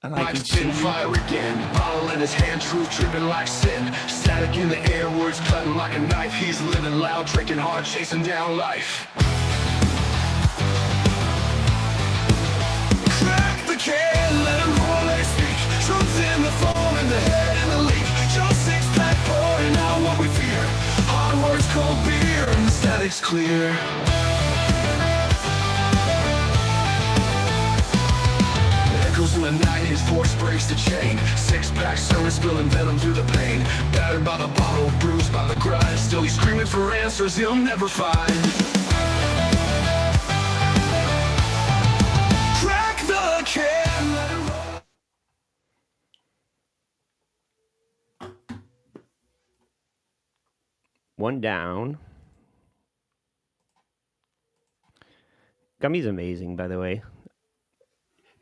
And I can Life's been see fire again, bottle in his hand, truth dripping like sin. Static in the air, words cutting like a knife. He's living loud, drinking hard, chasing down life. Crack the can, let him roll, let it speak. Truth in the foam, in the head, in the leak. Just six-pack pouring out what we fear. Hard words, cold beer, and the static's clear. Echoes in the night, his voice breaks the chain. Six-pack sermon spilling venom through the pain. Battered by the bottle, bruised by the grind. Still he's screaming for answers he'll never find. Crack the can, let it roll. One down. Gummy's amazing, by the way.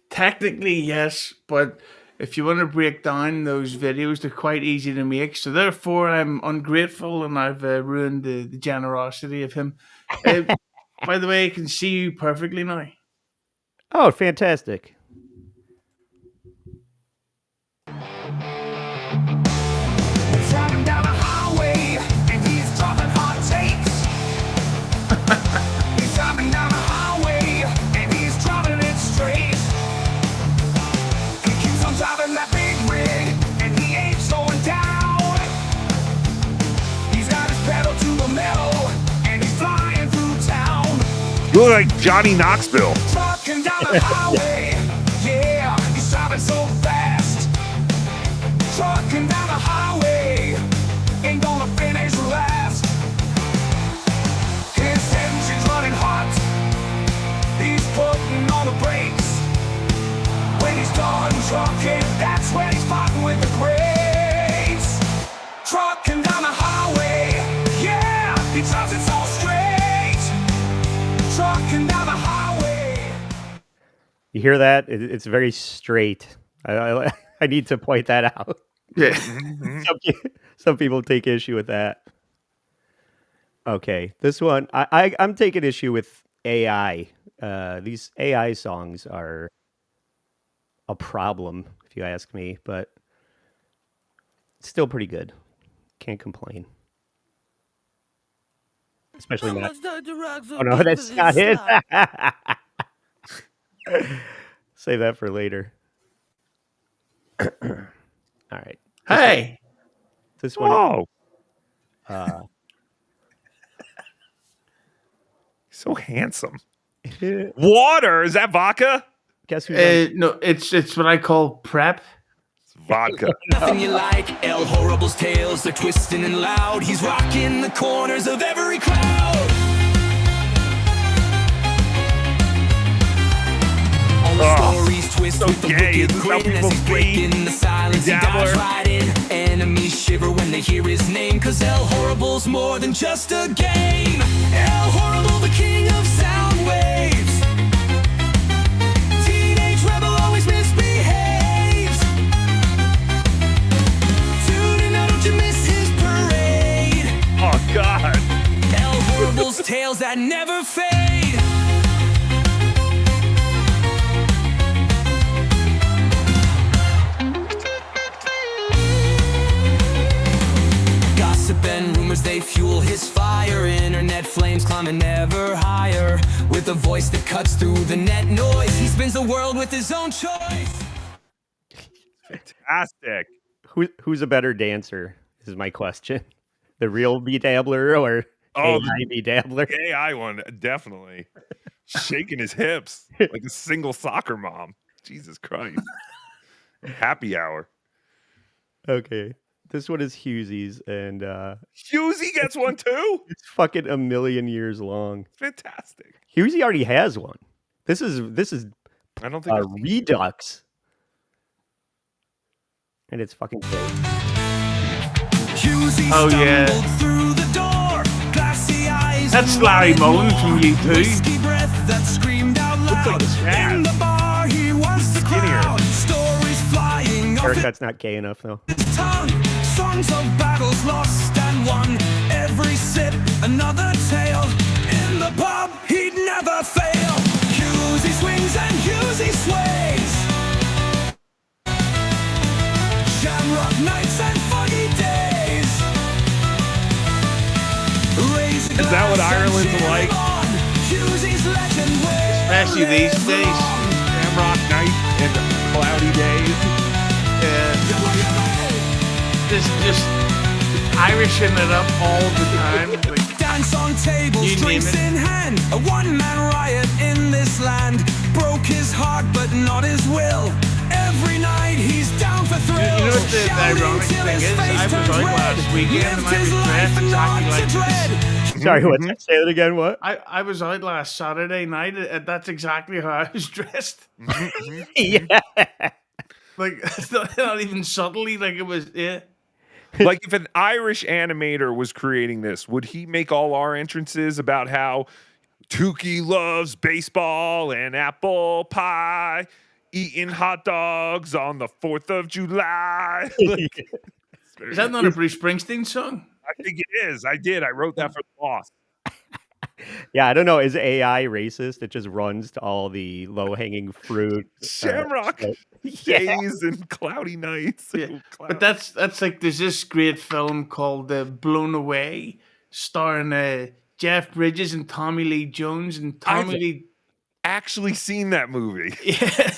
technically yes, but if you want to break down those videos, they're quite easy to make. So therefore, I'm ungrateful and I've ruined the generosity of him. By the way, I can see you perfectly now. Oh, fantastic. Driving down the highway and he's dropping hot takes. He's driving down the highway and he's driving it straight. He keeps on driving that big rig and he ain't slowing down. He's got his pedal to the metal and he's flying through town. You look like Johnny Knoxville. Trucking down the highway, yeah, he's driving so fast. Trucking down the highway, ain't gonna finish last. His engine's running hot, he's putting on the brakes. When he's done trucking, that's when he's fighting with the brakes. Trucking down the highway, yeah, he drives it so straight. Trucking down the highway. You hear that? It's very straight. I need to point that out. Yeah. Some people take issue with that. Okay, this one I'm taking issue with AI. These AI songs are a problem, if you ask me, but it's still pretty good. Can't complain. Especially not. Oh no, that's not it. Save that for later. All right. Hey. This one. Oh, so handsome. Water, is that vodka? Guess who's on? No, it's what I call prep. It's vodka. Nothing you like, El Horrible's tales, they're twisting and loud. He's rocking the corners of every crowd. All the stories twist so with the gay. wicked Is this how grin as people he's be? breaking the silence. He Dabbler? dives right in. Enemies shiver when they hear his name, cause El Horrible's more than just a game. El Horrible, the king of sound waves. Teenage rebel always misbehaves. Tune in, now don't you miss his parade. Oh, God. El Horrible's tales that never fade. Gossip and rumors, they fuel his fire. Internet flames climbing ever higher. With a voice that cuts through the net noise, he spins the world with his own choice. Fantastic. Who's a better dancer? Is my question. The real B-Dabbler or Oh, AI B-Dabbler? The AI one, definitely. Shaking his hips like a single soccer mom. Jesus Christ. Happy hour. Okay. This one is Hughzey's, and Hughzey gets one too? it's fucking a million years long. Fantastic. Hughzey already has one. This is I don't think a I've seen it. redux, and it's fucking great. Hughzey Oh, yeah. stumbled through the door, glassy eyes That's and Larry wanted Mullen more. from U2. Whiskey breath that screamed out Looks like loud. Chad. In the bar, he was the Skinnier. crowd. Stories flying off Haircut's not gay enough though. his tongue. Songs of battles lost and won. Every sip, another tale. In the pub, he'd never fail. Hughzey swings and Hughzey sways. Is that what Ireland's like? Especially these days. Shamrock night and cloudy days. Just Irishing it up all the time. Like, dance on tables, you name drinks it. in hand. A one-man riot in this land. Broke his heart, but not his will. Every night he's down for thrills. You know what the Shouting ironic till thing his is? face I was turns out red. last weekend and Lived I was his life dressed and exactly not like to this. dread. Sorry, what's that? Say it again. What? I was out last Saturday night. That's exactly how I was dressed. Yeah. Like, it's not even subtly. Like, it was, yeah. Like if an Irish animator was creating this, would he make all our entrances about how Tookie loves baseball and apple pie, eating hot dogs on the 4th of July? Like, Is that not a Bruce Springsteen song? I think it is. I did. I wrote that for the boss. Yeah, I don't know. Is AI racist? It just runs to all the low-hanging fruit. Shamrock Yeah. days and cloudy nights. Yeah. But that's like, there's this great film called Blown Away, starring Jeff Bridges and Tommy Lee Jones. And Tommy Lee. Actually seen that movie. Yeah.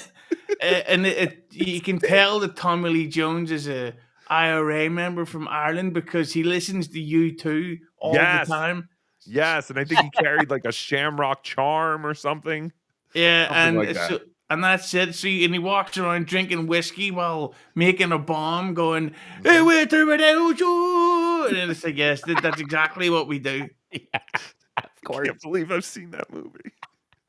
And you can tell that Tommy Lee Jones is a IRA member from Ireland because he listens to U2 all Yes. the time. Yes, and I think he carried like a shamrock charm or something. Yeah, Something and like that. so, and that's it. So and he walks around drinking whiskey while making a bomb, going, "Hey, waiter, without you," and then it's like, yes, that's exactly what we do. Of I course. can't believe I've seen that movie.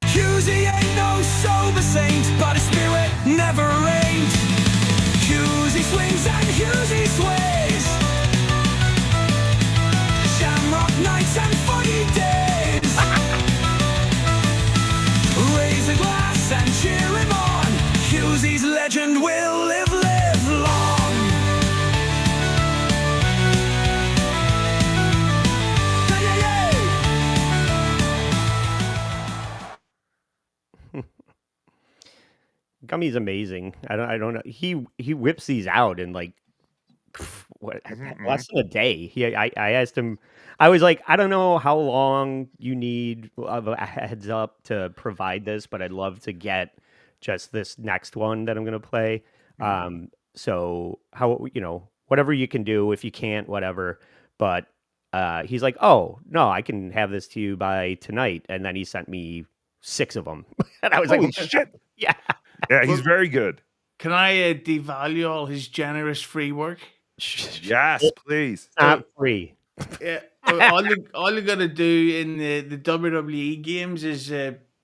Hughzey ain't no sober saint, but his spirit never rained. Hughzey swings and Hughzey sways. Shamrock nights and funny days. Raise a glass and cheer him on. Hughzey's legend will live long. Yeah, yeah, yeah. Gummy's amazing. I don't know. He whips these out in like what less than a day. I asked him. I was like, I don't know how long you need of a heads up to provide this, but I'd love to get just this next one that I'm gonna play. So how whatever you can do. If you can't, whatever. But he's like, oh no, I can have this to you by tonight. And then he sent me 6 of them, and I was Holy like, shit. yeah. Yeah, he's very good. Can I devalue all his generous free work? Yes, please. Not free. Yeah, all you gotta do in the WWE games is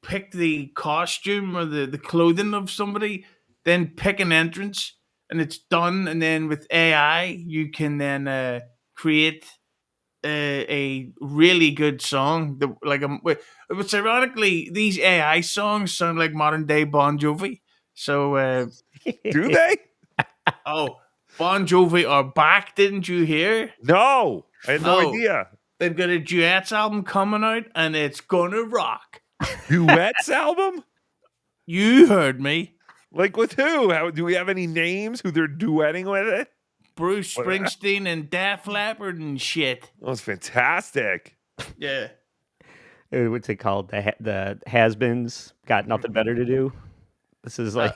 pick the costume or the clothing of somebody, then pick an entrance, and it's done. And then with AI, you can then create a really good song. Which ironically, these AI songs sound like modern day Bon Jovi. So, Do they? Bon Jovi are back. Didn't you hear? No, I had no No. idea. They've got a duets album coming out, and it's gonna rock. Duets album? You heard me. Like with who? How do we have any names who they're duetting with it? Bruce Springsteen and Def Leppard and shit. That was fantastic. Yeah. What's it called? The has-beens got nothing better to do. This is like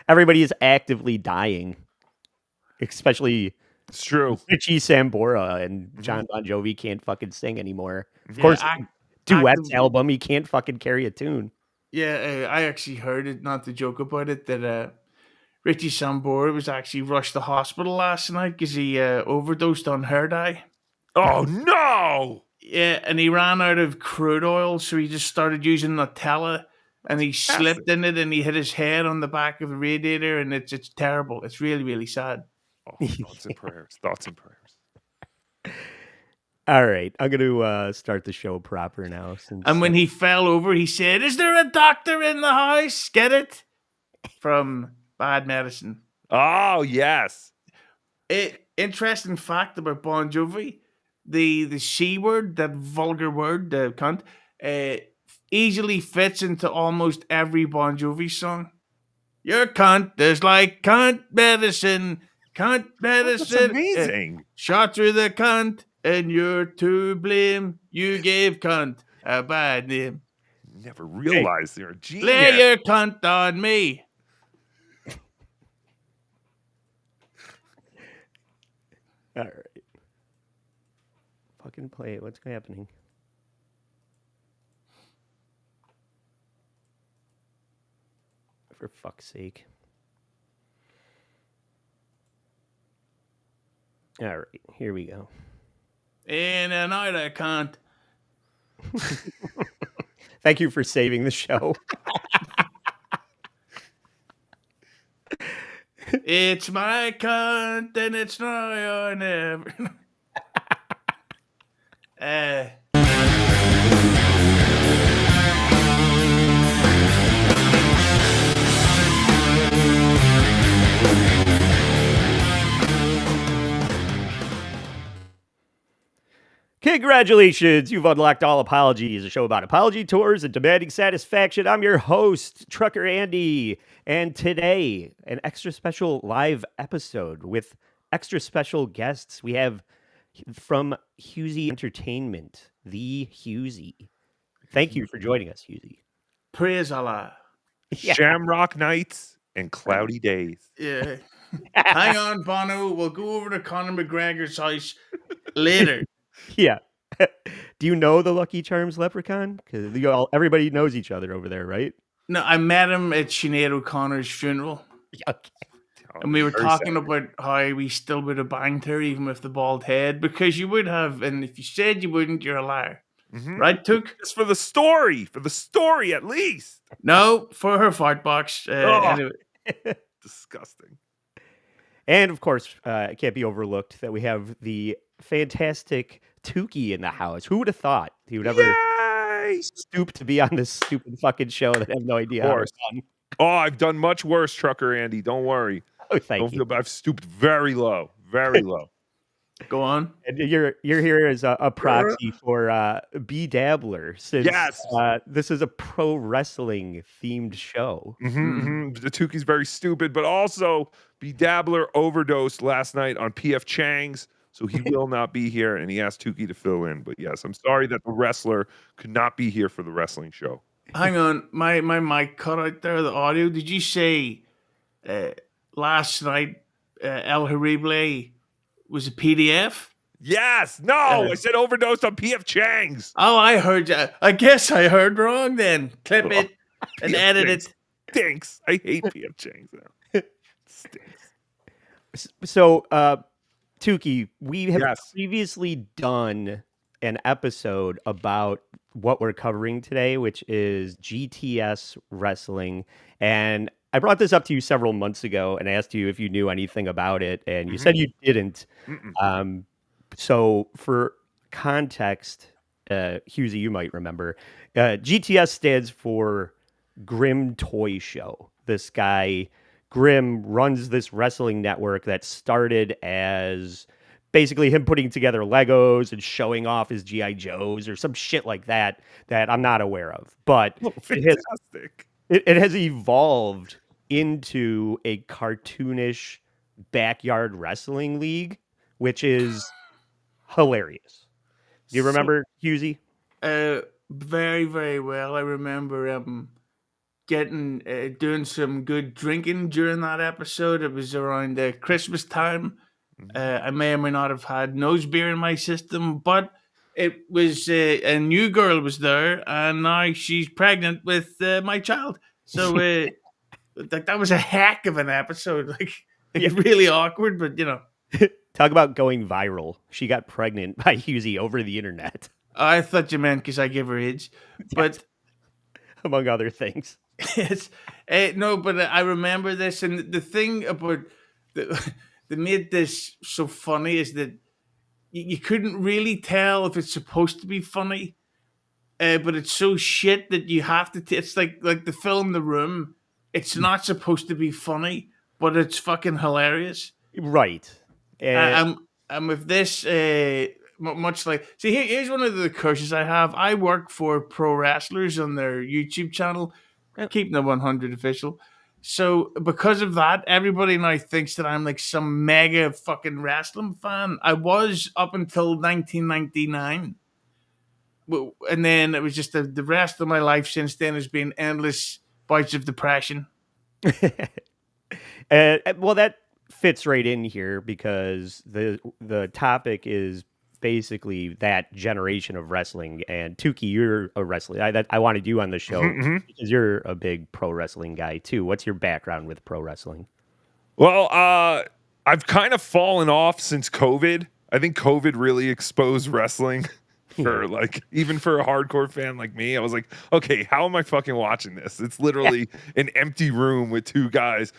everybody is actively dying, especially It's true. Richie Sambora and John Bon Jovi can't fucking sing anymore. Of course, duets album, he can't fucking carry a tune. Yeah, I actually heard it, not to joke about it, that Richie Sambora was actually rushed to hospital last night because he overdosed on hair dye. Oh no! Yeah, and he ran out of crude oil, so he just started using Nutella, and he slipped in it, and he hit his head on the back of the radiator, and it's terrible. It's really, really sad. Oh, thoughts and prayers. Thoughts and prayers. All right, I'm going to start the show proper now. And when he fell over, he said, "Is there a doctor in the house?" Get it? From Bad Medicine. Oh yes. Interesting fact about Bon Jovi: the C word, that vulgar word, the cunt, easily fits into almost every Bon Jovi song. Your cunt is like cunt medicine. Cunt medicine. That's amazing. Shot through the cunt. and you're to blame. You gave cunt a bad name. Never realized you're a genius. Lay your cunt on me. All right. Fucking play it. What's happening? For fuck's sake. All right, here we go. In and out I can't. Thank you for saving the show. It's my cunt and it's now or never. Congratulations, you've unlocked All Apologies, a show about apology tours and demanding satisfaction. I'm your host, Trucker Andy, and today, an extra special live episode with extra special guests. We have from Hughzey Entertainment, the Hughzey. Thank you for joining us, Hughzey. Praise Allah. Yeah. Shamrock nights and cloudy days. Yeah. Hang on, Bono. We'll go over to Conor McGregor's house later. Yeah. Do you know the Lucky Charms leprechaun? Because everybody knows each other over there, right? No, I met him at Sinead O'Connor's funeral. Okay. And we were Very talking sad. about how we still would have banged her even with the bald head, because you would have, and if you said you wouldn't, you're a liar. Mhm. Right, Took? Just for the story at least. No, for her fart box. Anyway. Disgusting. And of course, it can't be overlooked that we have the fantastic Tookie in the house. Who would have thought he would ever Yay! stoop to be on this stupid fucking show that I have no idea how it's done? Oh, I've done much worse, Trucker Andy. Don't worry. Oh, thank Don't you. feel bad. I've stooped very low. Very low. Go on. And you're here as a proxy for B Dabbler, since Yes. this is a pro wrestling themed show. The Tookie's very stupid, but also B Dabbler overdosed last night on PF Chang's, so he will not be here, and he asked Tookie to fill in. But yes, I'm sorry that the wrestler could not be here for the wrestling show. Hang on. My mic cut out there, the audio. Did you say last night El Horrible was a PDF? Yes. No, I said overdosed on PF Chang's. Oh, I heard you. I guess I heard wrong then. Clip it and PF edit Chang's it. Stinks. I hate PF Chang's now. Stinks. So, Tookie, we have Yes. previously done an episode about what we're covering today, which is GTS wrestling. And I brought this up to you several months ago and asked you if you knew anything about it, and you said you didn't. So for context, Hughzey, you might remember, GTS stands for Grim Toy Show. This guy, Grim, runs this wrestling network that started as basically him putting together Legos and showing off his G.I. Joes or some shit like that I'm not aware of. But Oh, fantastic. it has evolved into a cartoonish backyard wrestling league, which is hilarious. Do you remember, Hughzey? Very, very well. I remember doing some good drinking during that episode. It was around Christmas time. I may or may not have had nose beer in my system, but it was a new girl was there, and now she's pregnant with my child. So that was a heck of an episode. Like really awkward, but you know. Talk about going viral. She got pregnant by Hughzey over the internet, I thought you meant because I give her age, but among other things. it's no. But I remember this, and the thing about that made this so funny is that you couldn't really tell if it's supposed to be funny, but it's so shit that you have to. It's like the film The Room. It's not supposed to be funny, but it's fucking hilarious. Right. And with this, much like, see, here's one of the curses I have. I work for pro wrestlers on their YouTube channel, keeping the 100 official. So because of that, everybody now thinks that I'm like some mega fucking wrestling fan. I was up until 1999. And then it was just the rest of my life since then has been endless bouts of depression. Well, that fits right in here because the topic is basically that generation of wrestling. And Tookie, you're a wrestler. I wanted you on the show because you're a big pro wrestling guy too. What's your background with pro wrestling? Well, I've kind of fallen off since COVID. I think COVID really exposed wrestling for like, even for a hardcore fan like me. I was like, okay, how am I fucking watching this? It's literally an empty room with two guys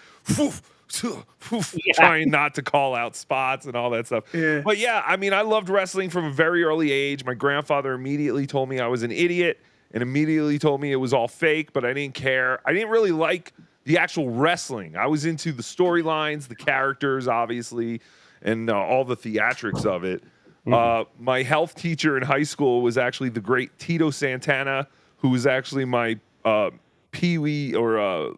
trying not to call out spots and all that stuff. Yeah. But yeah, I mean, I loved wrestling from a very early age. My grandfather immediately told me I was an idiot and immediately told me it was all fake, but I didn't care. I didn't really like the actual wrestling. I was into the storylines, the characters, obviously, and all the theatrics of it. My health teacher in high school was actually the great Tito Santana, who was actually my peewee or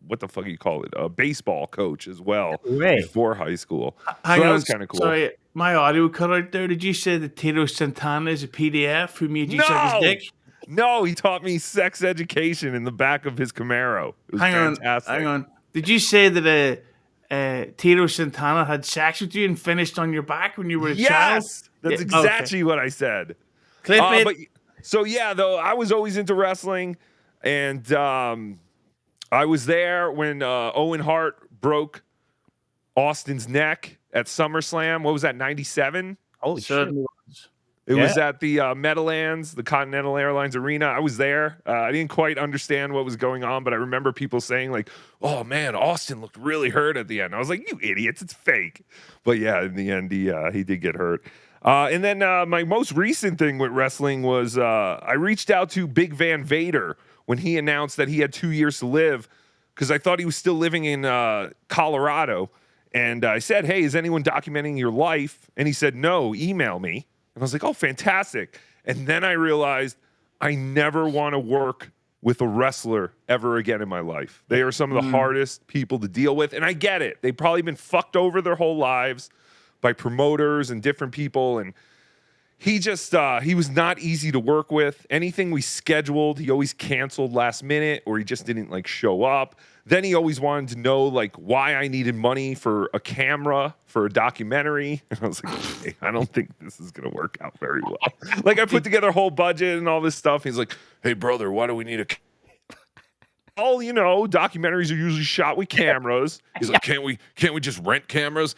what the fuck you call it, baseball coach as well before high school. So that was kind of cool. Sorry, my audio cut out there. Did you say that Tito Santana is a PDF who made you suck his dick? No, he taught me sex education in the back of his Camaro. It was fantastic. Hang on. Did you say that Tito Santana had sex with you and finished on your back when you were a child? Yes, that's exactly what I said. Clip it. But, so yeah, though I was always into wrestling, and I was there when Owen Hart broke Austin's neck at SummerSlam. What was that? 97. Holy shit! It was at the Meadowlands, the Continental Airlines Arena. I was there. I didn't quite understand what was going on, but I remember people saying like, "Oh man, Austin looked really hurt at the end." I was like, "You idiots, it's fake." But yeah, in the end, he did get hurt. And then my most recent thing with wrestling was I reached out to Big Van Vader when he announced that he had 2 years to live because I thought he was still living in Colorado. And I said, "Hey, is anyone documenting your life?" And he said, "No, email me." And I was like, "Oh, fantastic." And then I realized I never want to work with a wrestler ever again in my life. They are some of the hardest people to deal with. And I get it. They've probably been fucked over their whole lives by promoters and different people. And he just, he was not easy to work with. Anything we scheduled, he always canceled last minute or he just didn't like show up. Then he always wanted to know like why I needed money for a camera for a documentary. And I was like, okay, I don't think this is going to work out very well. Like I put together a whole budget and all this stuff. He's like, "Hey brother, why do we need a Oh, you know, documentaries are usually shot with cameras." He's like, can't we just rent cameras?"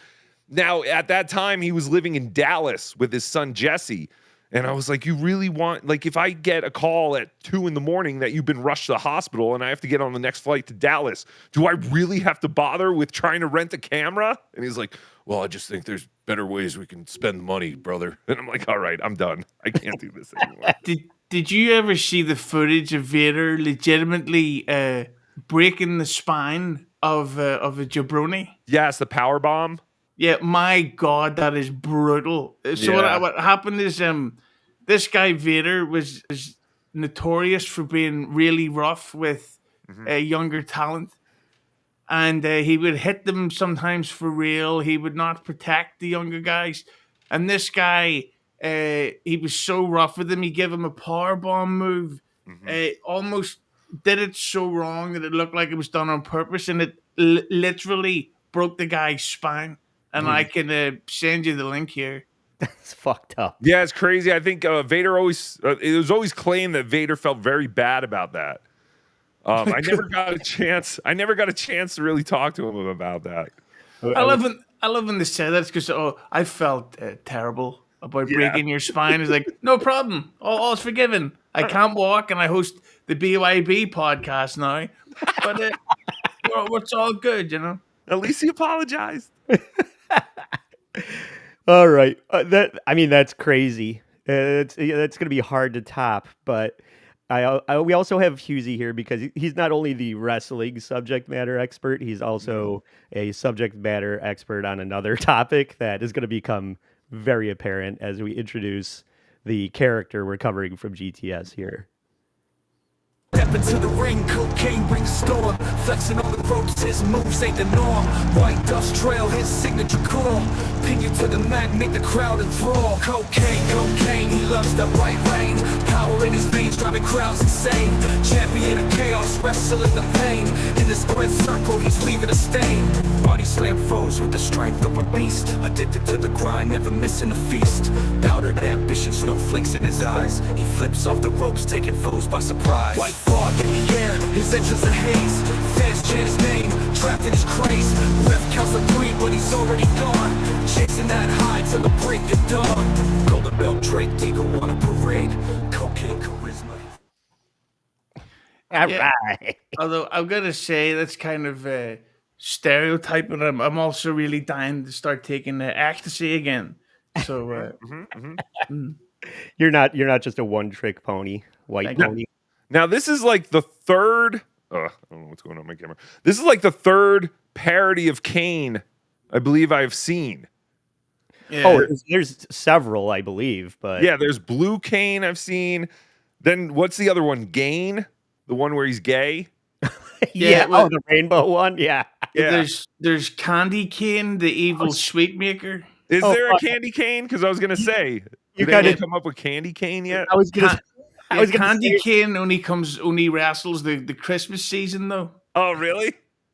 Now, at that time, he was living in Dallas with his son, Jesse. And I was like, you really want, like, if I get a call at 2 a.m. that you've been rushed to the hospital and I have to get on the next flight to Dallas, do I really have to bother with trying to rent a camera? And he's like, "Well, I just think there's better ways we can spend the money, brother." And I'm like, all right, I'm done. I can't do this anymore. Did you ever see the footage of Vader legitimately breaking the spine of a jabroni? Yes, the power bomb. Yeah, my God, that is brutal. So what happened is this guy Vader was notorious for being really rough with younger talent. And he would hit them sometimes for real. He would not protect the younger guys. And this guy, he was so rough with him. He gave him a power bomb move. Almost did it so wrong that it looked like it was done on purpose. And it literally broke the guy's spine. And I can send you the link here. That's fucked up. Yeah, it's crazy. I think Vader always, it was always claimed that Vader felt very bad about that. I never got a chance. I never got a chance to really talk to him about that. I love when they say that because I felt terrible about breaking your spine. It's like, no problem. All's forgiven. I can't walk and I host the BYB podcast now. But it's all good, you know? At least he apologized. All right. That's crazy. That's going to be hard to top, but we also have Hughzey here because he's not only the wrestling subject matter expert, he's also a subject matter expert on another topic that is going to become very apparent as we introduce the character we're covering from GTS here. At the into the ring, Co-Kane brings storm. Flexing on the ropes, his moves ain't the norm. White dust trail, his signature call. Pin you to the mat, make the crowd enthrall. Co-Kane, he loves the right lane. Power in his veins, driving crowds insane. Champion of chaos, wrestling the pain. In the square circle, he's leaving a stain. Body slam foes with the strength of a beast. Addicted to the grind, never missing a feast. Powdered ambition, snowflakes in his eyes. He flips off the ropes, taking foes by surprise. White fog in the air, his entrance a haze. Fans chant his name, trapped in his craze. Ref counts the 3, but he's already gone. Chasing that high till the break of dawn. Golden belt Drake, Eagle on a parade. Co-Kane charisma. All Yeah. right. Although I'm gonna say that's kind of stereotyping. I'm also really dying to start taking ecstasy again. So You're not just a one-trick pony, white Thank you. pony. Now this is like the third. I don't know what's going on with my camera. This is like the third parody of Kane I believe I've seen. yeah. Oh, there's several, I believe, but Yeah, there's Blue Kane I've seen. Then what's the other one? Gain, the one where he's gay. yeah. well- Oh, the rainbow one. Yeah. Yeah. There's Candy Cane, the evil sweet maker. Is Oh, there a fuck. Candy Cane? Because I was gonna say, You did anyone kinda- come up with Candy Cane yet? I was gonna. I was gonna Candy say, Cane only wrestles the Christmas season though. Oh, really?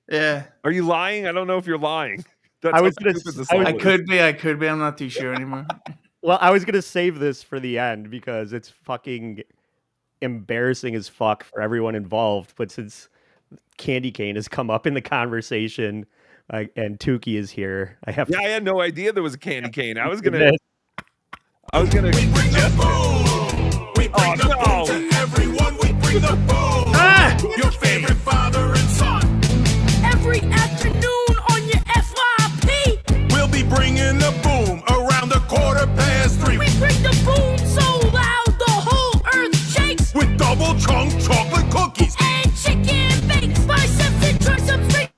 Yeah, Are you lying? I don't know if you're lying. That's I was how gonna stupid the s- I was- song I is. could be. I'm not too sure anymore. well, I was gonna save this for the end because it's fucking embarrassing as fuck for everyone involved. But since Candy Cane has come up in the conversation, and Tookie is here, I have Yeah, I to. had no idea there was a Candy Cane. I was this. gonna. We bring the boom. We bring the no. boom to everyone. We bring the boom. Your favorite father and son. Every afternoon on your FYP. We'll be bringing the boom around 3:15. We bring the boom so loud the whole earth shakes. With double chunk chocolate cookies. And chicken bakes, biceps and triceps.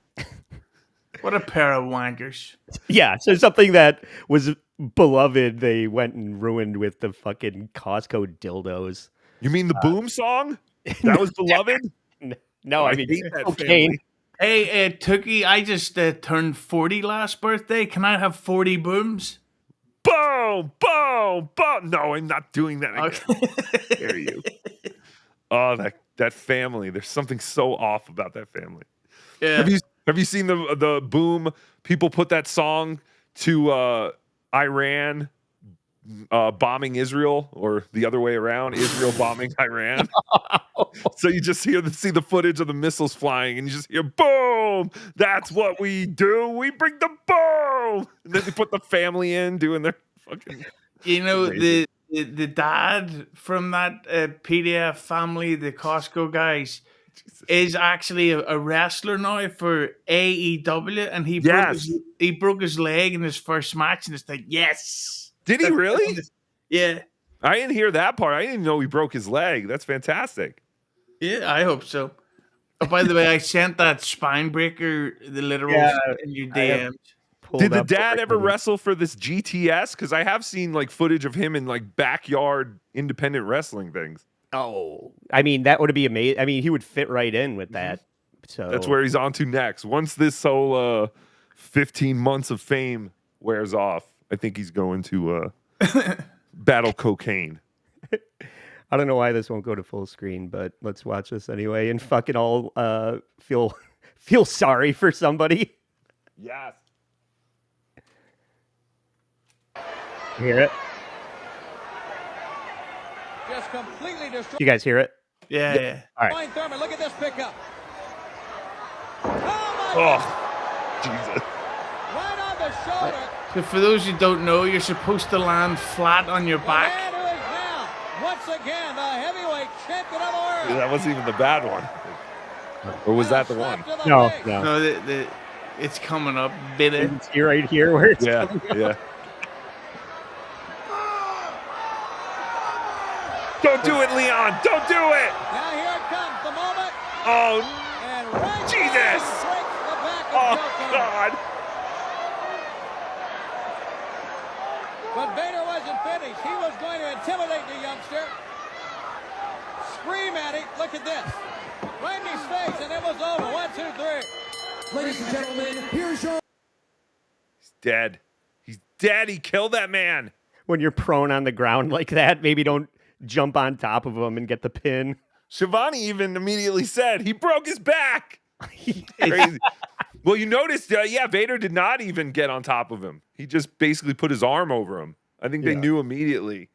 What a pair of wankers. Yeah, so something that was beloved, they went and ruined with the fucking Costco dildos. You mean the Boom song? That was beloved. No, I mean hate that cocaine. family. Hey, Tookie, I just turned 40 last birthday. Can I have 40 booms? Boom, boom, boom. No, I'm not doing that again. Okay. Dare you? Oh, that family. There's something so off about that family. Yeah. Have you seen the Boom? People put that song to Iran bombing Israel, or the other way around, Israel bombing Iran. So you just see the footage of the missiles flying, and you just hear boom. That's what we do. We bring the boom, and then they put the family in doing their fucking. You know, Amazing. the dad from that PDF family, the Costco guys, is actually a wrestler now for AEW, and he broke his leg in his first match, and it's like, yes. Did he really? Yeah. I didn't hear that part. I didn't even know he broke his leg. That's fantastic. Yeah, I hope so. Oh, by the way, I sent that spine breaker, the literal, Yeah, in your I have- DMs. pulled Did the up dad ever already. wrestle for this GTS? Because I have seen like footage of him in like backyard independent wrestling things. Oh, I mean that would be amazing. I mean, he would fit right in with that. So That's where he's on to next. Once this whole 15 months of fame wears off, I think he's going to battle cocaine. I don't know why this won't go to full screen, but let's watch this anyway and fucking all feel sorry for somebody. Yes. Hear it? Just completely destroyed. You guys hear it? Yeah. All right. Fine Thurman, look at this pickup. Oh my Oh, Jesus. Right on the shoulder. So for those who don't know, you're supposed to land flat on your The back. man who is now, once again, the heavyweight champion of the world. That wasn't even the bad one. Or was that the one? Slap to the No, face. no. No, it's coming up. Bit it. It's here, right here, where it's Yeah, coming up. yeah. Don't do it, Leon. Don't do it. Now here it comes, the moment. Oh, And right Jesus. there, he breaks the back of oh Co-Kane. God. But Vader wasn't finished. He was going to intimidate the youngster. Scream at him. Look at this. Right in his face, and it was over. 1, 2, 3. Ladies and gentlemen, here's your He's dead. He's dead. He killed that man. When you're prone on the ground like that, maybe don't jump on top of him and get the pin. Shivani even immediately said he broke his back. Crazy. Well, you noticed, Vader did not even get on top of him. He just basically put his arm over him. I think they knew immediately.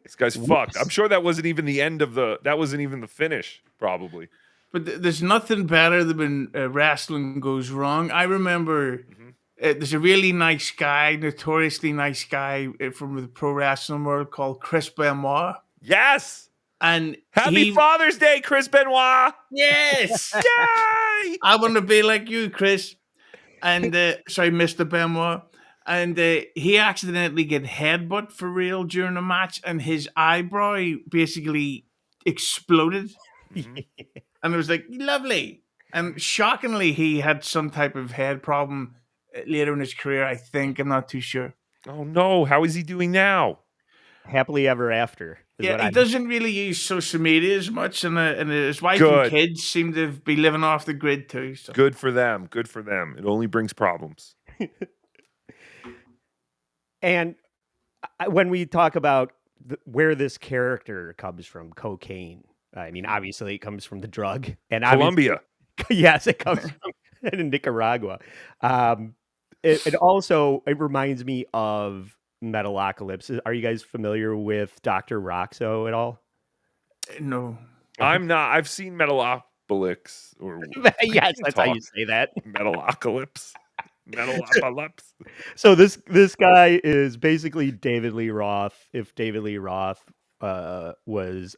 This guy's fucked. I'm sure that wasn't even the end of that wasn't even the finish, probably. But there's nothing better than when wrestling goes wrong. I remember there's a really nice guy, notoriously nice guy from the pro wrestling world called Chris Benoit. Yes. And Happy Father's Day, Chris Benoit. Yes. Yay! I want to be like you, Chris. And sorry, Mr. Benoit. And he accidentally get headbutt for real during a match, and his eyebrow basically exploded. And it was like, lovely. And shockingly, he had some type of head problem later in his career, I think. I'm not too sure. Oh, no. How is he doing now? Happily ever after. Yeah, he doesn't really use social media as much, and his wife Good. and kids seem to be living off the grid too. So. Good for them. Good for them. It only brings problems. And when we talk about where this character comes from, cocaine, I mean, obviously it comes from the drug. And Colombia. Yes, it comes from Nicaragua. It also reminds me of Metalocalypse. Are you guys familiar with Dr. Roxo at all? No. I'm not. I've seen Metalocalypse. Or Yes, that's how you say that. Metalocalypse. Metalocalypse. So this guy is basically David Lee Roth. If David Lee Roth was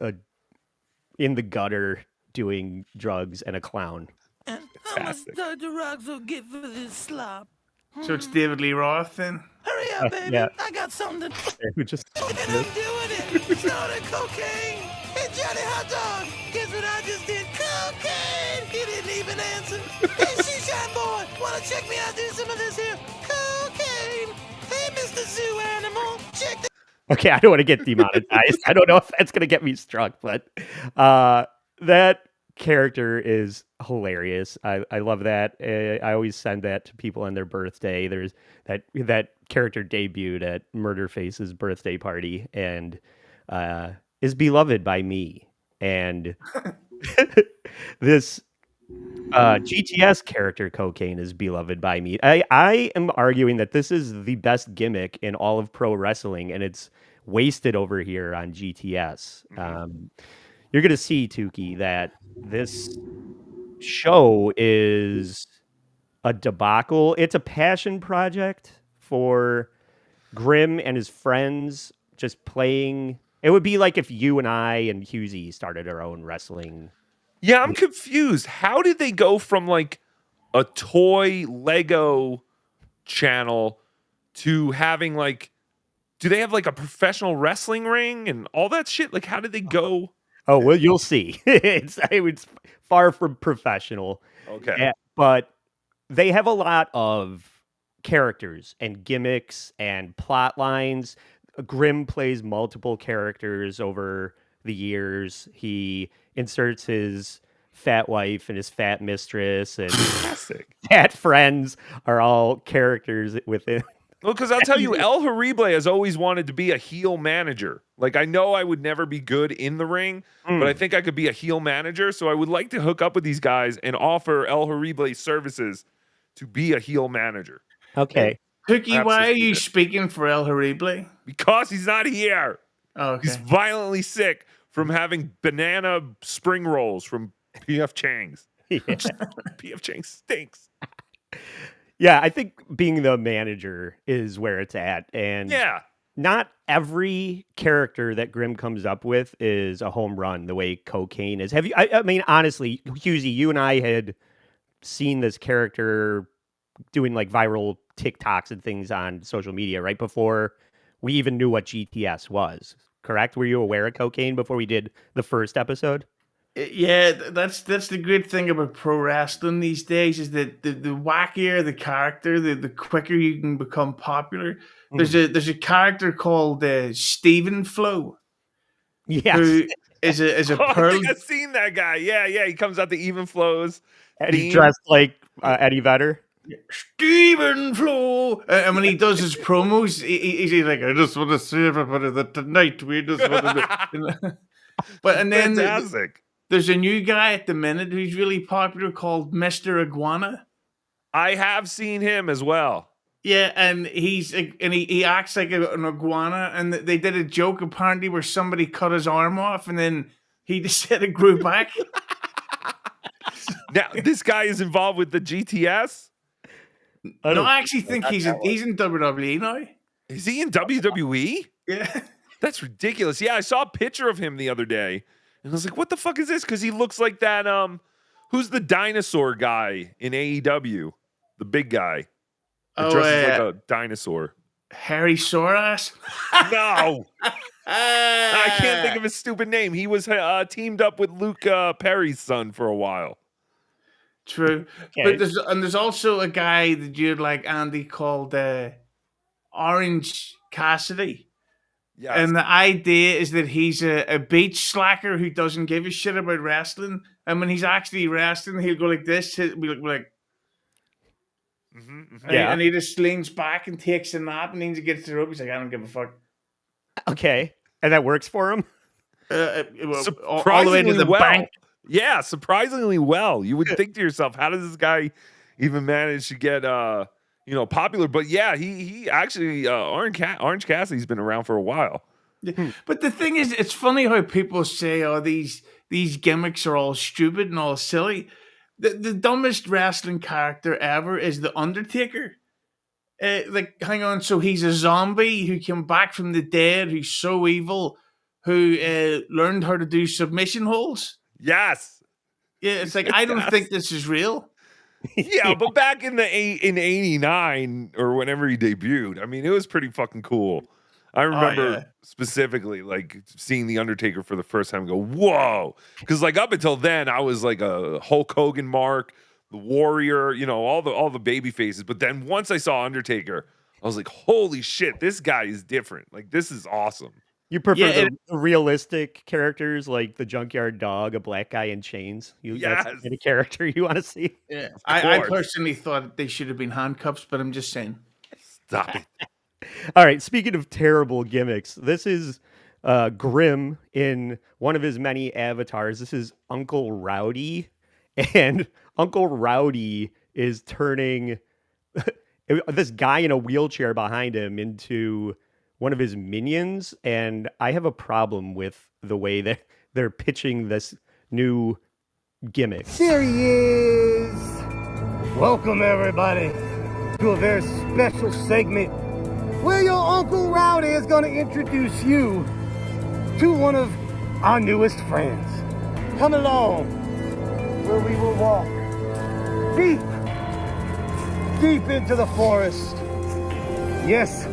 in the gutter doing drugs and a clown. And how much Dr. Roxo get for this slop? So it's David Lee Roth then? Hurry up, baby. Yeah. I got something. Who just And I'm doing it. Started cocaine. Hey, Johnny Hot Dog. Guess what I just did? Cocaine. He didn't even answer. Hey, Shoeshine Boy. Wanna check me out? Do some of this here. Cocaine. Hey, Mr. Zoo Animal. Check the. Okay, I don't want to get demonetized. I don't know if that's going to get me struck, but that character is hilarious. I love that. I always send that to people on their birthday. There's that character debuted at Murderface's birthday party and is beloved by me. And this GTS character, Co-Kane, is beloved by me. I am arguing that this is the best gimmick in all of pro wrestling, and it's wasted over here on GTS. You're going to see, Tookie, that this show is a debacle. It's a passion project for Grimm and his friends just playing. It would be like if you and I and Hughzey started our own wrestling. Yeah, I'm confused. How did they go from like a toy Lego channel to having like, do they have like a professional wrestling ring and all that shit? Like, how did they go? Oh, well, you'll see. It's far from professional. Okay. But they have a lot of characters and gimmicks and plot lines. Grimm plays multiple characters over the years. He inserts his fat wife and his fat mistress and fat friends are all characters within. Well, because I'll tell you, El Horrible has always wanted to be a heel manager. Like, I know I would never be good in the ring, but I think I could be a heel manager. So I would like to hook up with these guys and offer El Horrible services to be a heel manager. Okay. Tookie, why are you speaking for El Horrible? Because he's not here. Oh, okay. He's violently sick from having banana spring rolls from P.F. Chang's. Yeah. P.F. Chang's stinks. Yeah, I think being the manager is where it's at. And Yeah. not every character that Grimm comes up with is a home run the way Co-Kane is. Have you, I mean, honestly, Hughzey, you and I had seen this character doing like viral TikToks and things on social media right before we even knew what GTS was, correct? Were you aware of Co-Kane before we did the first episode? Yeah, that's the great thing about pro wrestling these days is that the wackier the character, the quicker you can become popular. There's a character called Stephen Flo. Yes. Who is a Oh, I pearl. think I've seen that guy. Yeah, yeah. He comes out the Even Flows. And he's theme. dressed like Eddie Vedder. Stephen Flo. And when he does his promos, he's like, I just want to say everybody that tonight we just want to. But and then Fantastic. there's a new guy at the minute who's really popular called Mr. Iguana. I have seen him as well. Yeah, and he acts like an iguana, and they did a joke apparently where somebody cut his arm off, and then he just said it grew back. Now, this guy is involved with the GTS. No, I actually think he's in WWE now. Is he in WWE? Yeah. That's ridiculous. Yeah, I saw a picture of him the other day, and I was like, "What the fuck is this?" Because he looks like that. Who's the dinosaur guy in AEW? The big guy. That dresses like a dinosaur. Harry Soras. No, I can't think of his stupid name. He was teamed up with Luke Perry's son for a while. True, Okay. but there's also a guy that you'd like, Andy, called Orange Cassidy. Yes. And the idea is that he's a beach slacker who doesn't give a shit about wrestling. And when he's actually wrestling, he'll go like this. He'll be like and he just leans back and takes a nap and then he gets to the rope. He's like, I don't give a fuck. Okay. And that works for him? All the way to the bank. Yeah, surprisingly well. You would think to yourself, how does this guy even manage to get popular? But yeah, he actually Orange Cassidy's been around for a while. But the thing is, it's funny how people say, "Oh, these gimmicks are all stupid and all silly." The dumbest wrestling character ever is the Undertaker. Hang on, so he's a zombie who came back from the dead, who's so evil, who learned how to do submission holds. Yes. Yeah, it's like I don't think this is real. Yeah, but back in in '89 or whenever he debuted, I mean, it was pretty fucking cool. I remember specifically like seeing the Undertaker for the first time and go, whoa. Because like up until then, I was like a Hulk Hogan mark, the Warrior, all the baby faces. But then once I saw Undertaker, I was like, holy shit, this guy is different. Like, this is awesome. You prefer the realistic characters like the Junkyard Dog, a black guy in chains? That's the kind of character you want to see? Yeah, I personally thought they should have been handcuffs, but I'm just saying. Stop it. All right, speaking of terrible gimmicks, this is Grimm in one of his many avatars. This is Uncle Rowdy, and Uncle Rowdy is turning this guy in a wheelchair behind him into one of his minions, and I have a problem with the way that they're pitching this new gimmick. There he is! Welcome, everybody, to a very special segment where your Uncle Rowdy is going to introduce you to one of our newest friends. Come along, where we will walk deep into the forest. Yes,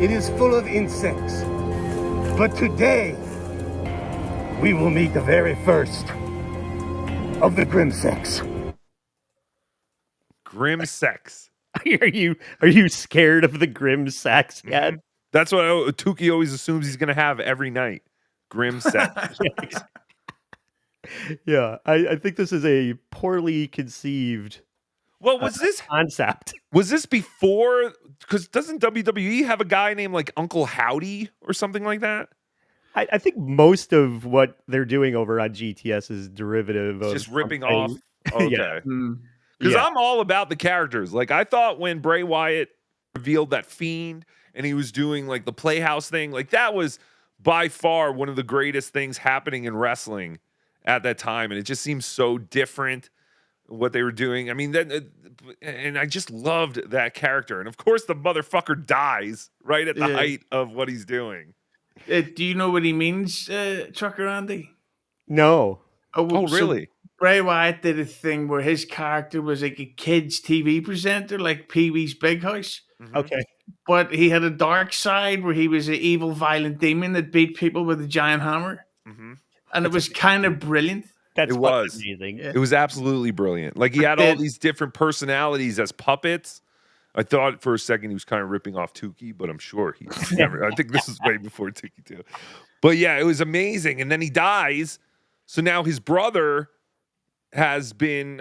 it is full of insects. But today, we will meet the very first of the Grimm sex. Grimm sex. Are you scared of the Grimm sex yet? That's what Tookie always assumes he's going to have every night. Grimm sex. Yeah, I think this is a poorly conceived Was this concept? Was this before? Because doesn't WWE have a guy named like Uncle Howdy or something like that? I think most of what they're doing over on GTS is derivative of Just ripping something. off. Okay. Yeah. Because I'm all about the characters. Like I thought when Bray Wyatt revealed that Fiend and he was doing like the Playhouse thing, like that was by far one of the greatest things happening in wrestling at that time. And it just seems so different what they were doing. I mean, and I just loved that character. And of course the motherfucker dies right at the height of what he's doing. Do you know what he means, Trucker Andy? No. Oh, really? So Bray Wyatt did a thing where his character was like a kid's TV presenter, like Pee-wee's Big House. Okay. But he had a dark side where he was an evil, violent demon that beat people with a giant hammer. And it was kind of brilliant. That's It was. amazing. Yeah. It was absolutely brilliant. Like he had all these different personalities as puppets. I thought for a second he was kind of ripping off Tookie, but I'm sure he's never. I think this is way before Tookie too. But yeah, it was amazing. And then he dies. So now his brother has been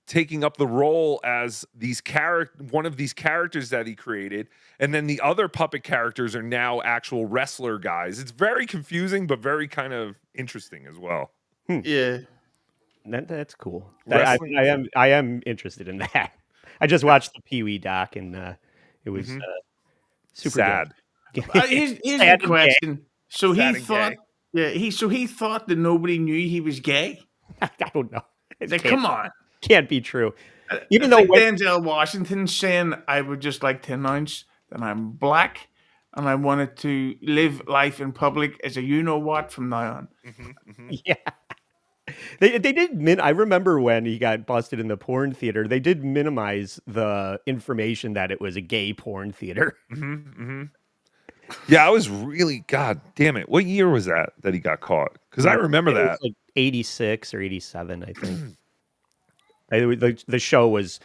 taking up the role as one of these characters that he created. And then the other puppet characters are now actual wrestler guys. It's very confusing, but very kind of interesting as well. Yeah. That's cool. Wrestling I am interested in that. I just watched the Pee Wee doc, and it was super sad. good. Here's Sad the and question. So he Sad and thought, gay. he thought that nobody knew he was gay. I don't know. It Like, can't- come on. can't be true. It's Even though like when- Denzel Washington saying, "I would just like to announce that I'm black, and I wanted to live life in public as a you know what from now on." yeah. They did I remember when he got busted in the porn theater, they did minimize the information that it was a gay porn theater. Yeah, I was really, God damn it. What year was that he got caught? Because I remember It was that. like 86 or 87, I think. The show was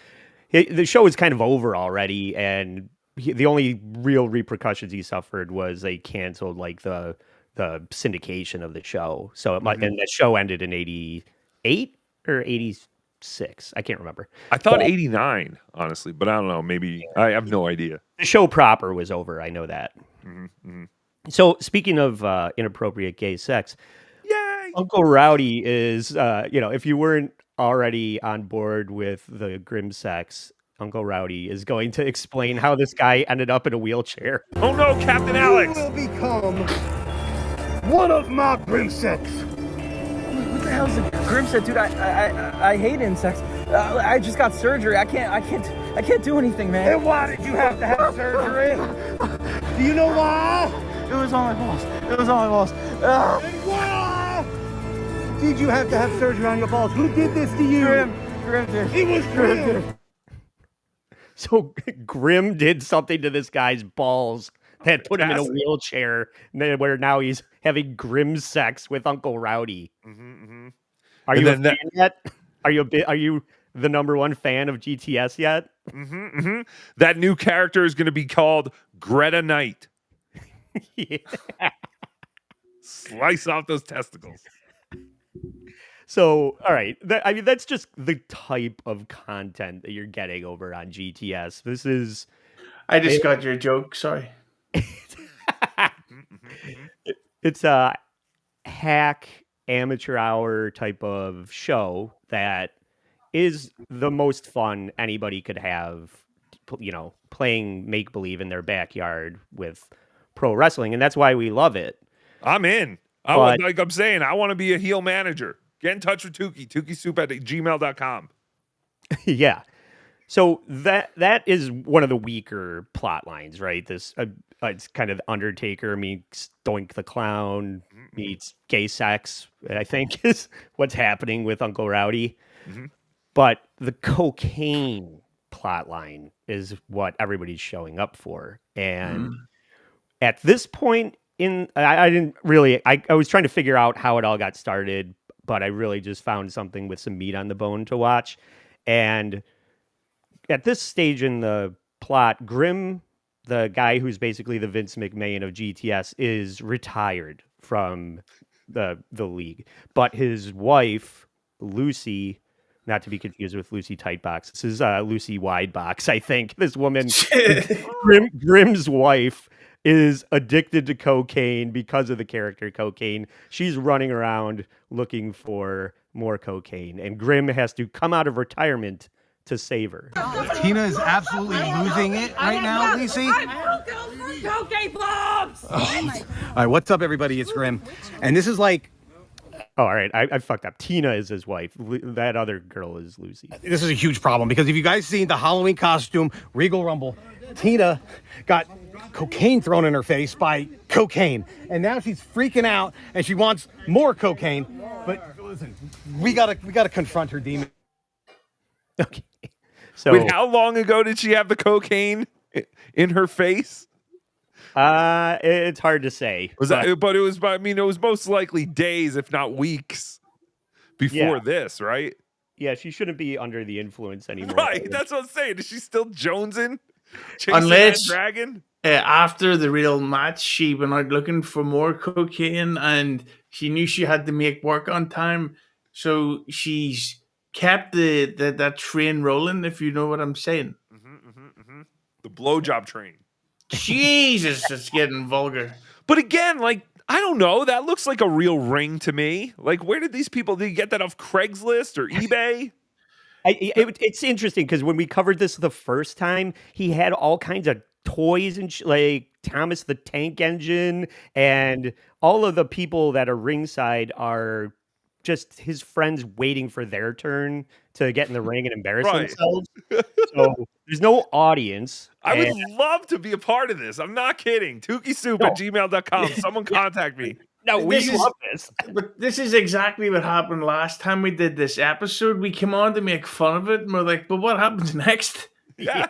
kind of over already, and the only real repercussions he suffered was they canceled like the syndication of the show. So it might, and the show ended in 88 or 86. I can't remember. I thought 89, honestly, but I don't know. Maybe I have no idea. The show proper was over. I know that. So speaking of inappropriate gay sex, Yay! Uncle Rowdy is, if you weren't already on board with the grim sex, Uncle Rowdy is going to explain how this guy ended up in a wheelchair. Oh no, Captain Alex! You will become one of my grim sex. What the hell is a grim set, dude? I hate insects. I just got surgery. I can't do anything, man. And why did you have to have surgery? Do you know why? It was all my balls. It was all my balls. Ugh. And why did you have to have surgery on your balls? Who did this to you? Grim did. It was Grim. So Grim did something to this guy's balls that put him in a wheelchair, where now he's having grim sex with Uncle Rowdy. Are you a fan yet? Are you the number one fan of GTS yet? That new character is going to be called Greta Knight. Yeah. Slice off those testicles. So, all right. That's just the type of content that you're getting over on GTS. This is... I just got your joke. Sorry. It's a hack amateur hour type of show that is the most fun anybody could have, playing make-believe in their backyard with pro wrestling. And that's why we love it. I'm in. Like I'm saying, I want to be a heel manager. Get in touch with Tookie. TookieSoup@gmail.com. Yeah. So that is one of the weaker plot lines, right? This it's kind of Undertaker meets Doink the Clown meets gay sex, I think is what's happening with Uncle Rowdy. But the cocaine plot line is what everybody's showing up for. And at this point I didn't really, I was trying to figure out how it all got started, but I really just found something with some meat on the bone to watch. And at this stage in the plot, Grim, the guy who's basically the Vince McMahon of GTS, is retired from the league. But his wife, Lucy, not to be confused with Lucy Tightbox, this is Lucy Widebox, I think. This woman, Grim's wife, is addicted to cocaine because of the character Cocaine. She's running around looking for more cocaine, and Grim has to come out of retirement to save her. Tina is absolutely losing it right now, Lacey. Cocaine bombs! All right, what's up, everybody? It's Grim. And this is like... Oh, all right. I fucked up. Tina is his wife. That other girl is Lucy. This is a huge problem, because if you guys seen the Halloween costume, Regal Rumble, Tina got cocaine thrown in her face by Cocaine. And now she's freaking out, and she wants more cocaine. But listen, we gotta confront her demon. Okay. So wait, how long ago did she have the cocaine in her face? It's hard to say. But it was most likely days, if not weeks, before this, right? Yeah, she shouldn't be under the influence anymore. Right, that's what I'm saying. Is she still jonesing? Chasing Unless that dragon? after the real match, she went out looking for more cocaine, and she knew she had to make work on time, so she's kept that train rolling. If you know what I'm saying. The blowjob train. Jesus, it's getting vulgar. But again, like, I don't know. That looks like a real ring to me. Like, where did you get that off Craigslist or eBay? It's interesting because when we covered this the first time, he had all kinds of toys and like Thomas the Tank Engine, and all of the people that are ringside are just his friends waiting for their turn to get in the ring and embarrass themselves. So there's no audience. I would love to be a part of this. I'm not kidding. TookieSoup@gmail.com. Someone contact me. No, we love this. But this is exactly what happened last time we did this episode. We came on to make fun of it, and we're like, but what happens next? Yeah.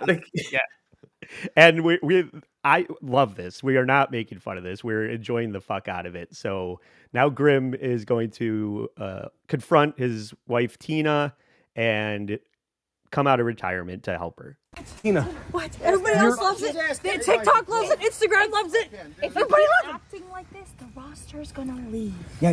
And I love this. We are not making fun of this. We're enjoying the fuck out of it. So now Grimm is going to confront his wife, Tina, and come out of retirement to help her. Tina. What? Everybody else loves it. TikTok loves it. Instagram loves it. If you keep acting like this, the roster's gonna leave. Yeah.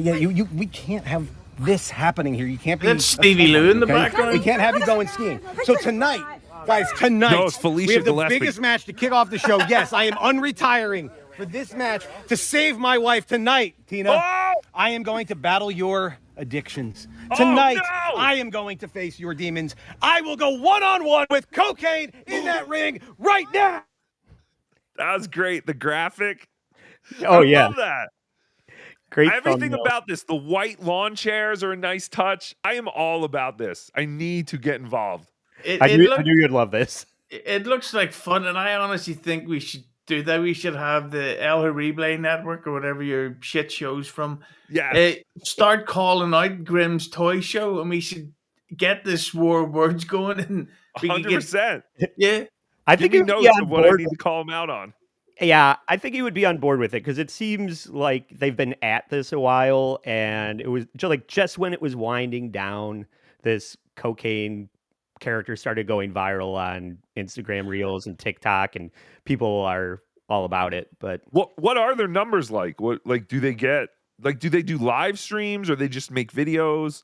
We can't have this happening here. You can't be. That's Stevie Lou in the background. We can't have you going skiing. So tonight, guys, No, it's Felicia we have the Gillespie. biggest match to kick off the show. Yes, I am unretiring for this match to save my wife tonight, Tina. Oh! I am going to battle your addictions. Tonight, no! I am going to face your demons. I will go one-on-one with Co-Kane in that ring right now. That was great. The graphic. Oh, I yeah. love that. Great. Everything thumbnail. about this. The white lawn chairs are a nice touch. I am all about this. I need to get involved. I knew you'd love this. It looks like fun, and I honestly think we should do that. We should have the El Horrible Network or whatever your shit show's from. Yeah. Start calling out Grimm's Toy Show, and we should get the swore words going. And we can 100%. yeah. I Give think me he would notes be on of what I board. need to call him out on. Yeah, I think he would be on board with it because it seems like they've been at this a while, and it was just when it was winding down, this cocaine character started going viral on Instagram Reels and TikTok, and people are all about it. But What are their numbers like? What do they do live streams or they just make videos?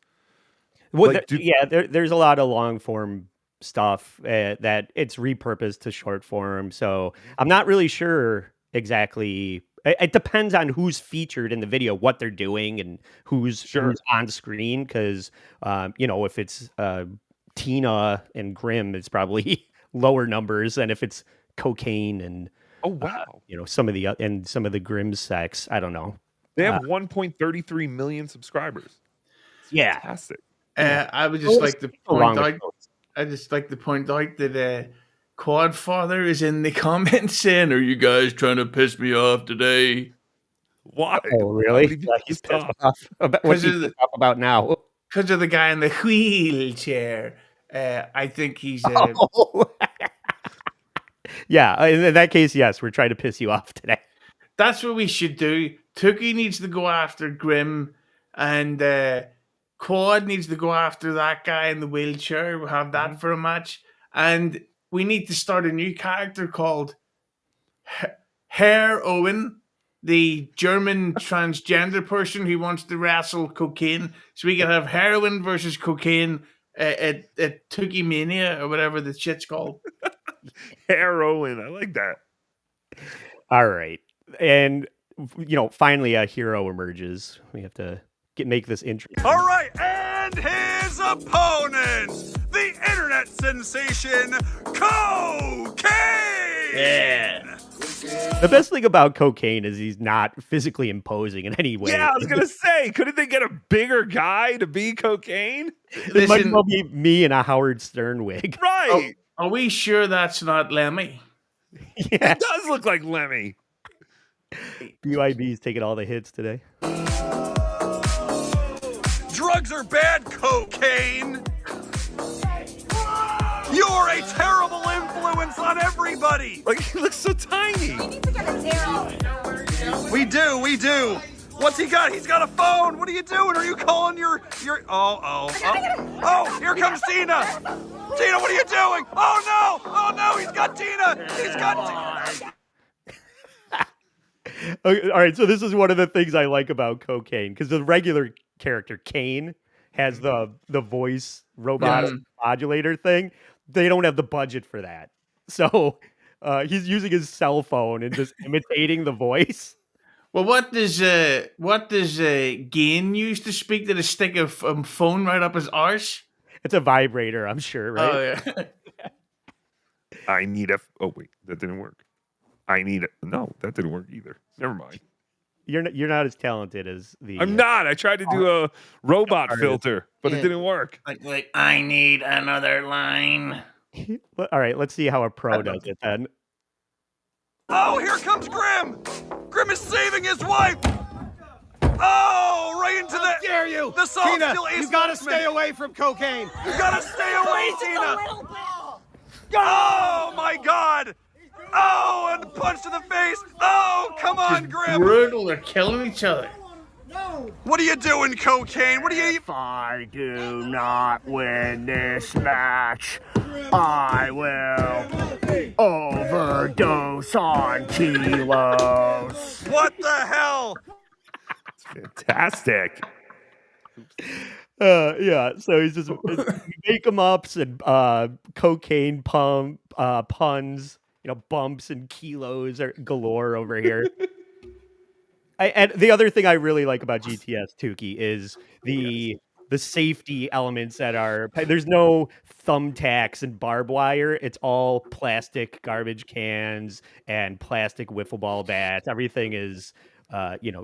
There's a lot of long form stuff that it's repurposed to short form. So I'm not really sure exactly. It depends on who's featured in the video, what they're doing, and who's on screen. Because if it's Tina and Grimm, it's probably lower numbers than if it's Cocaine and some of the Grimm sex. I don't know. They have 1.33 million subscribers. Yeah, fantastic. I would just like to point out. I just like to point out that Quadfather is in the comments saying, "Are you guys trying to piss me off today?" Why? Oh, really? He's pissed off. What's he pissed off about now? Because of the guy in the wheelchair. I think he's. Yeah, in that case, yes, we're trying to piss you off today. That's what we should do. Tookie needs to go after Grimm, and Quad needs to go after that guy in the wheelchair. We'll have that for a match. And we need to start a new character called Herr Owen, the German transgender person who wants to wrestle Cocaine. So we can have Heroin versus Cocaine at Tookie Mania or whatever the shit's called. Heroin. I like that. All right. And, finally a hero emerges. We have to make this interesting. All right, and his opponent, the internet sensation, Co-Kane! Yeah. The best thing about Cocaine is he's not physically imposing in any way. Yeah, I was going to say, couldn't they get a bigger guy to be Cocaine? It might as well be me in a Howard Stern wig. Right. Are we sure that's not Lemmy? Yeah. It does look like Lemmy. BYB's taking all the hits today. Drugs are bad, Cocaine! You're a terrible influence on everybody! Like, he looks so tiny. We need to get a Daryl. We do. What's he got? He's got a phone. What are you doing? Are you calling your... Oh, here comes Tina. Tina, what are you doing? Oh, no. He's got Tina. Okay, all right, so this is one of the things I like about Co-Kane, because the regular character Kane has the voice robotic modulator thing. They don't have the budget for that, so he's using his cell phone and just imitating the voice. Well, what does Gain use to speak? Did it stick a phone right up his arse? It's a vibrator, I'm sure, right? Oh yeah. I need a. Oh wait, that didn't work. I need a. No, that didn't work either. Never mind. You're not as talented as the. I'm not. I tried to do a robot filter, but Yeah. it didn't work. Like I need another line. All right, let's see how a pro does it then. Oh, here comes Grim! Grim is saving his wife! Oh, right into How dare you! The song Tina, still you gotta stay away from cocaine. You gotta stay away, Just a Tina! little bit. Oh my god! Oh, and the punch to the face! Oh, come on, Grim! Brutal. They're killing each other. What are you doing, Co-Kane? What are you... If I do not win this match, I will overdose on kilos. What the hell? Fantastic. Yeah, so he's just make 'em ups and cocaine puns, bumps and kilos are galore over here. And the other thing I really like about GTS Tookie is the safety elements that are. There's no thumbtacks and barbed wire. It's all plastic garbage cans and plastic wiffle ball bats. Everything is,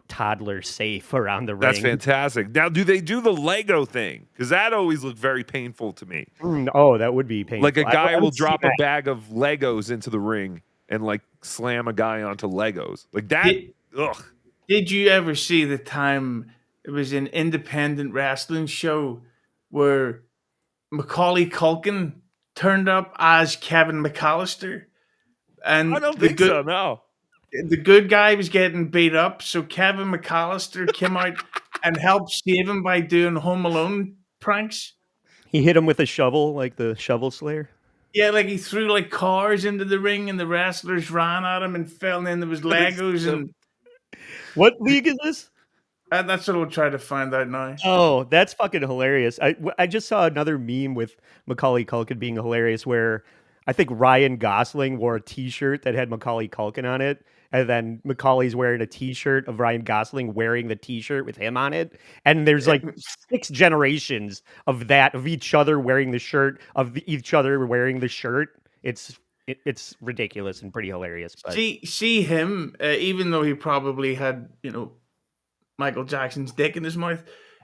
toddler safe around the ring. That's fantastic. Now, do they do the Lego thing? Because that always looked very painful to me. Oh, that would be painful. Like a guy will drop a that. bag of Legos into the ring and like slam a guy onto Legos. Like that. Ugh. Did you ever see the time it was an independent wrestling show where McCaulay Kulkin turned up as Kevin McAllister? And I don't think so, no. The good guy was getting beat up, so Kevin McAllister came out and helped save him by doing Home Alone pranks. He hit him with a shovel, like the Shovel Slayer. Yeah, like he threw like cars into the ring, and the wrestlers ran at him and fell. And then there was Legos and. What league is this? That's what we'll try to find out now. Oh, that's fucking hilarious. I just saw another meme with Macaulay Culkin being hilarious where I think Ryan Gosling wore a t-shirt that had Macaulay Culkin on it. And then Macaulay's wearing a t-shirt of Ryan Gosling wearing the t-shirt with him on it. And there's like 6 generations of that, of each other wearing the shirt, of each other wearing the shirt. It's ridiculous and pretty hilarious. But See him, even though he probably had, Michael Jackson's dick in his mouth,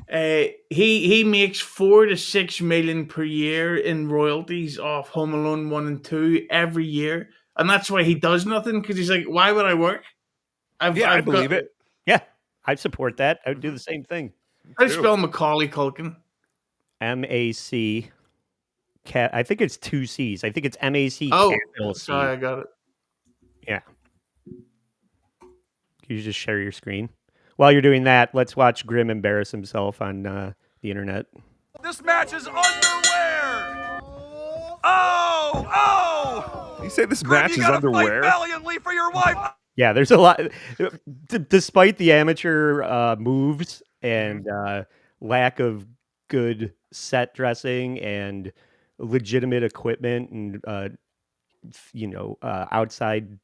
he makes 4 to 6 million per year in royalties off Home Alone 1 and 2 every year. And that's why he does nothing, because he's like, why would I work? I believe it. Yeah, I support that. I would do the same thing. How do you spell Macaulay Culkin? MAC. I think it's 2 C's. I think it's MAC. Oh, capital C. sorry, I got it. Yeah. Can you just share your screen? While you're doing that, let's watch Grim embarrass himself on the internet. This match is underwear! Oh! You say this Grim, match you is gotta underwear? Fight valiantly for your wife! Yeah, there's a lot. Despite the amateur moves and lack of good set dressing and legitimate equipment and outside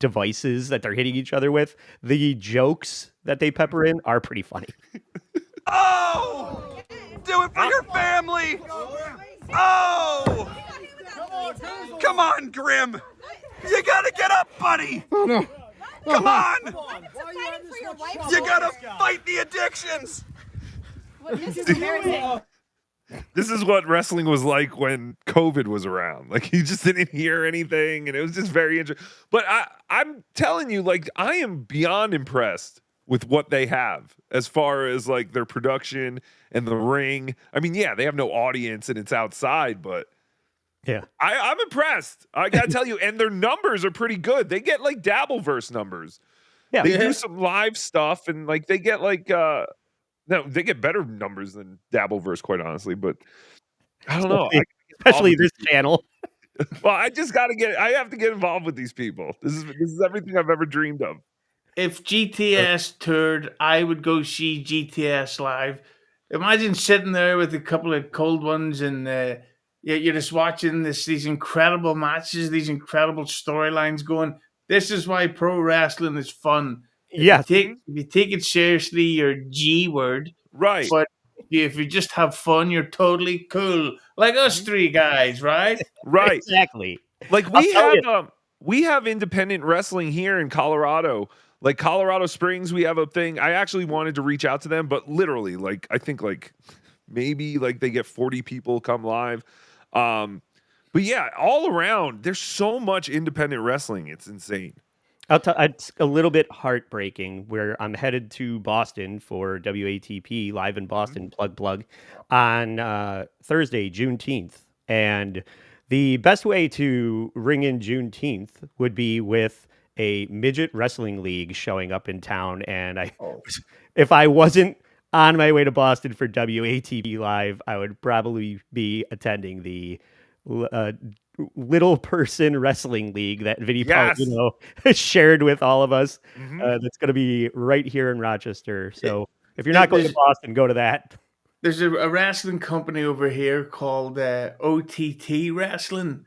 devices that they're hitting each other with, the jokes that they pepper in are pretty funny. Oh! Do it for your family! Oh! Come on, Grim! You gotta get up, buddy! Oh, no. Come on! You You gotta fight the addictions! This is embarrassing. This is what wrestling was like when COVID was around. Like you just didn't hear anything, and it was just very interesting. But I'm telling you, like I am beyond impressed with what they have as far as like their production and the ring. I mean, yeah, they have no audience and it's outside, but yeah, I'm impressed. I gotta tell you, and their numbers are pretty good. They get like Dabbleverse numbers. Yeah, they do some live stuff, and like they get like no, they get better numbers than Dabbleverse, quite honestly. But I don't know, especially this channel. Well, I have to get involved with these people. This is everything I've ever dreamed of. if GTS toured, I would go see GTS live. Imagine sitting there with a couple of cold ones, and you're just watching these incredible matches, these incredible storylines going. This is why pro wrestling is fun. Yes. If you take it seriously, you're G word. Right. But if you just have fun, you're totally cool, like us three guys, right? Right. Exactly. Like we have independent wrestling here in Colorado. Like Colorado Springs, we have a thing. I actually wanted to reach out to them, but literally, like I think like maybe like they get 40 people come live. But yeah, all around, there's so much independent wrestling. It's insane. It's a little bit heartbreaking where I'm headed to Boston for WATP live in Boston, plug, on Thursday, Juneteenth. And the best way to ring in Juneteenth would be with a midget wrestling league showing up in town. And if I wasn't on my way to Boston for WATP live, I would probably be attending the little person wrestling league that Vinny Paulino shared with all of us. That's going to be right here in Rochester. So if you're not going to Boston, go to that. There's a wrestling company over here called OTT Wrestling,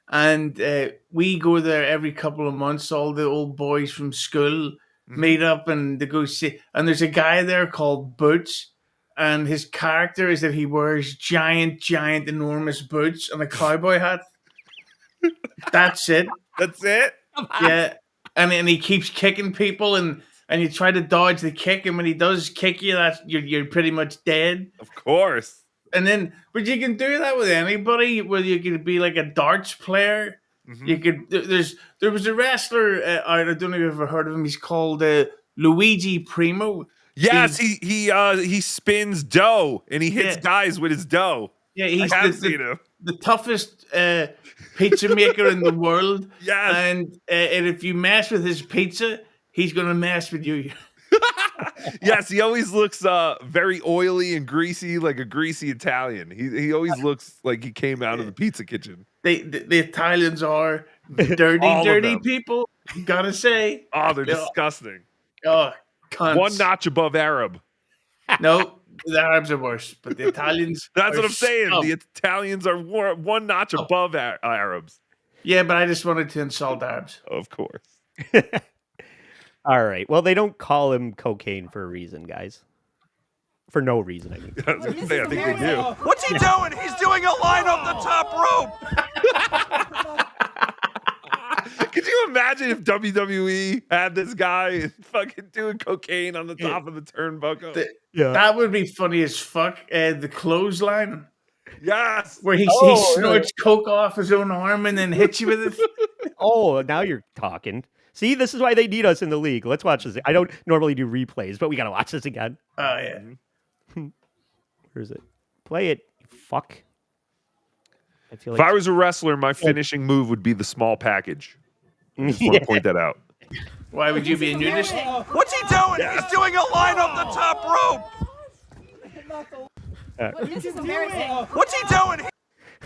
and we go there every couple of months. All the old boys from school meet up and they go see. And there's a guy there called Boots, and his character is that he wears giant, enormous boots and a cowboy hat. That's it. That's it? Yeah. And he keeps kicking people, and you try to dodge the kick, and when he does kick you, you're pretty much dead. Of course. And then, but you can do that with anybody. Whether you could be like a darts player, you could. There was a wrestler. I don't know if you've ever heard of him. He's called Luigi Primo. Yes, he spins dough and he hits guys with his dough. Yeah, he's the toughest pizza maker in the world. Yes, and if you mess with his pizza, he's gonna mess with you. Yes, he always looks very oily and greasy, like a greasy Italian. He always looks like he came out of the pizza kitchen. The Italians are dirty people. Gotta say. Oh, they're disgusting. Oh, cunts. One notch above Arab. No, the Arabs are worse, but the Italians. That's what I'm saying. The Italians are one notch above Arabs. Yeah, but I just wanted to insult Arabs. Of course. All right. Well, they don't call him Co-Kane for a reason, guys. For no reason, I mean. I was gonna say, I think they do. What's he doing? He's doing a line off the top rope. Could you imagine if WWE had this guy and fucking doing cocaine on the top of the turnbuckle? That would be funny as fuck. The clothesline. Yes. Where he snorts coke off his own arm and then hits you with it. Oh, now you're talking. See, this is why they need us in the league. Let's watch this. I don't normally do replays, but we got to watch this again. Oh, yeah. Where is it? Play it, you fuck. I feel If like I was a wrestler, my finishing move would be the small package. I just want to point that out. Why would you be a nudist? What's he doing? He's doing a line off the top rope. This is embarrassing. What's he doing?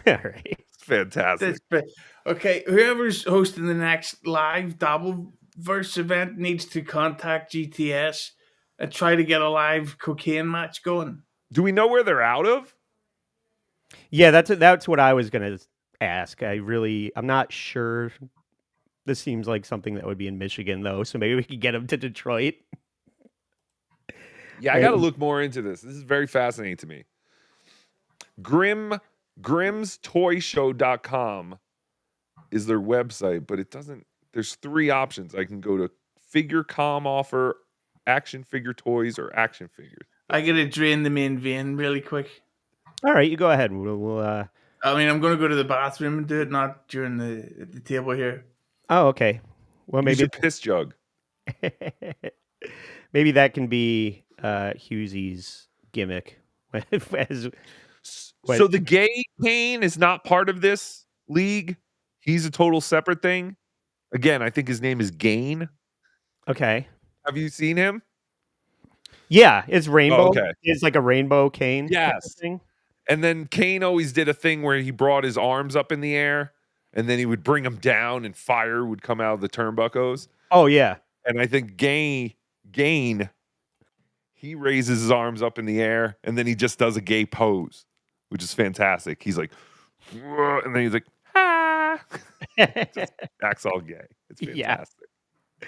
All right. It's fantastic. Okay, whoever's hosting the next live Dabbleverse event needs to contact GTS and try to get a live cocaine match going. Do we know where they're out of? Yeah, that's what I was gonna ask. I'm not sure. This seems like something that would be in Michigan, though, so maybe we could get them to Detroit. Yeah, I got to look more into this. This is very fascinating to me. GrimsToyShow.com is their website, but it doesn't. There's 3 options. I can go to figure com offer, action figure toys, or action figures. I gotta drain the main vein really quick. All right, you go ahead. We'll I mean, I'm gonna go to the bathroom and do it, not during the table here. Oh, okay. Well, maybe Use a piss jug. Maybe that can be Hughzey's gimmick. So the gay Kane is not part of this league. He's a total separate thing. Again, I think his name is Gain. Okay. Have you seen him? Yeah, it's rainbow. Oh, okay. It's like a rainbow Kane. Yes. Thing. And then Kane always did a thing where he brought his arms up in the air, and then he would bring them down, and fire would come out of the turnbuckles. Oh yeah. And I think Gain, he raises his arms up in the air and then he just does a gay pose, which is fantastic. He's like, "Whoa," and then he's like, ah. Just acts all gay. It's fantastic. Yeah.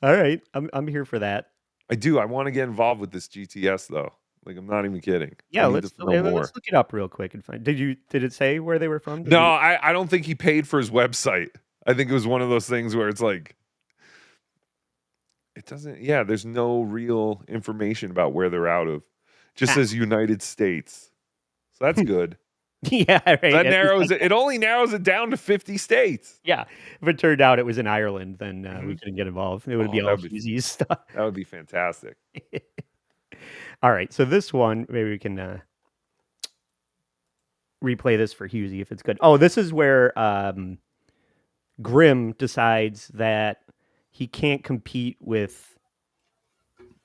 All right. I'm here for that. I do. I want to get involved with this GTS though. Like, I'm not even kidding. Yeah, let's look it up real quick and find. Did it say where they were from? I don't think he paid for his website. I think it was one of those things where it's like, it doesn't. Yeah, there's no real information about where they're out of. Just says United States, so that's good. Yeah, right. That narrows it. It only narrows it down to 50 states. Yeah, if it turned out it was in Ireland, then we couldn't get involved. It would be all easy stuff. That would be fantastic. All right, so this one, maybe we can replay this for Hughzey if it's good. Oh, this is where Grimm decides that he can't compete with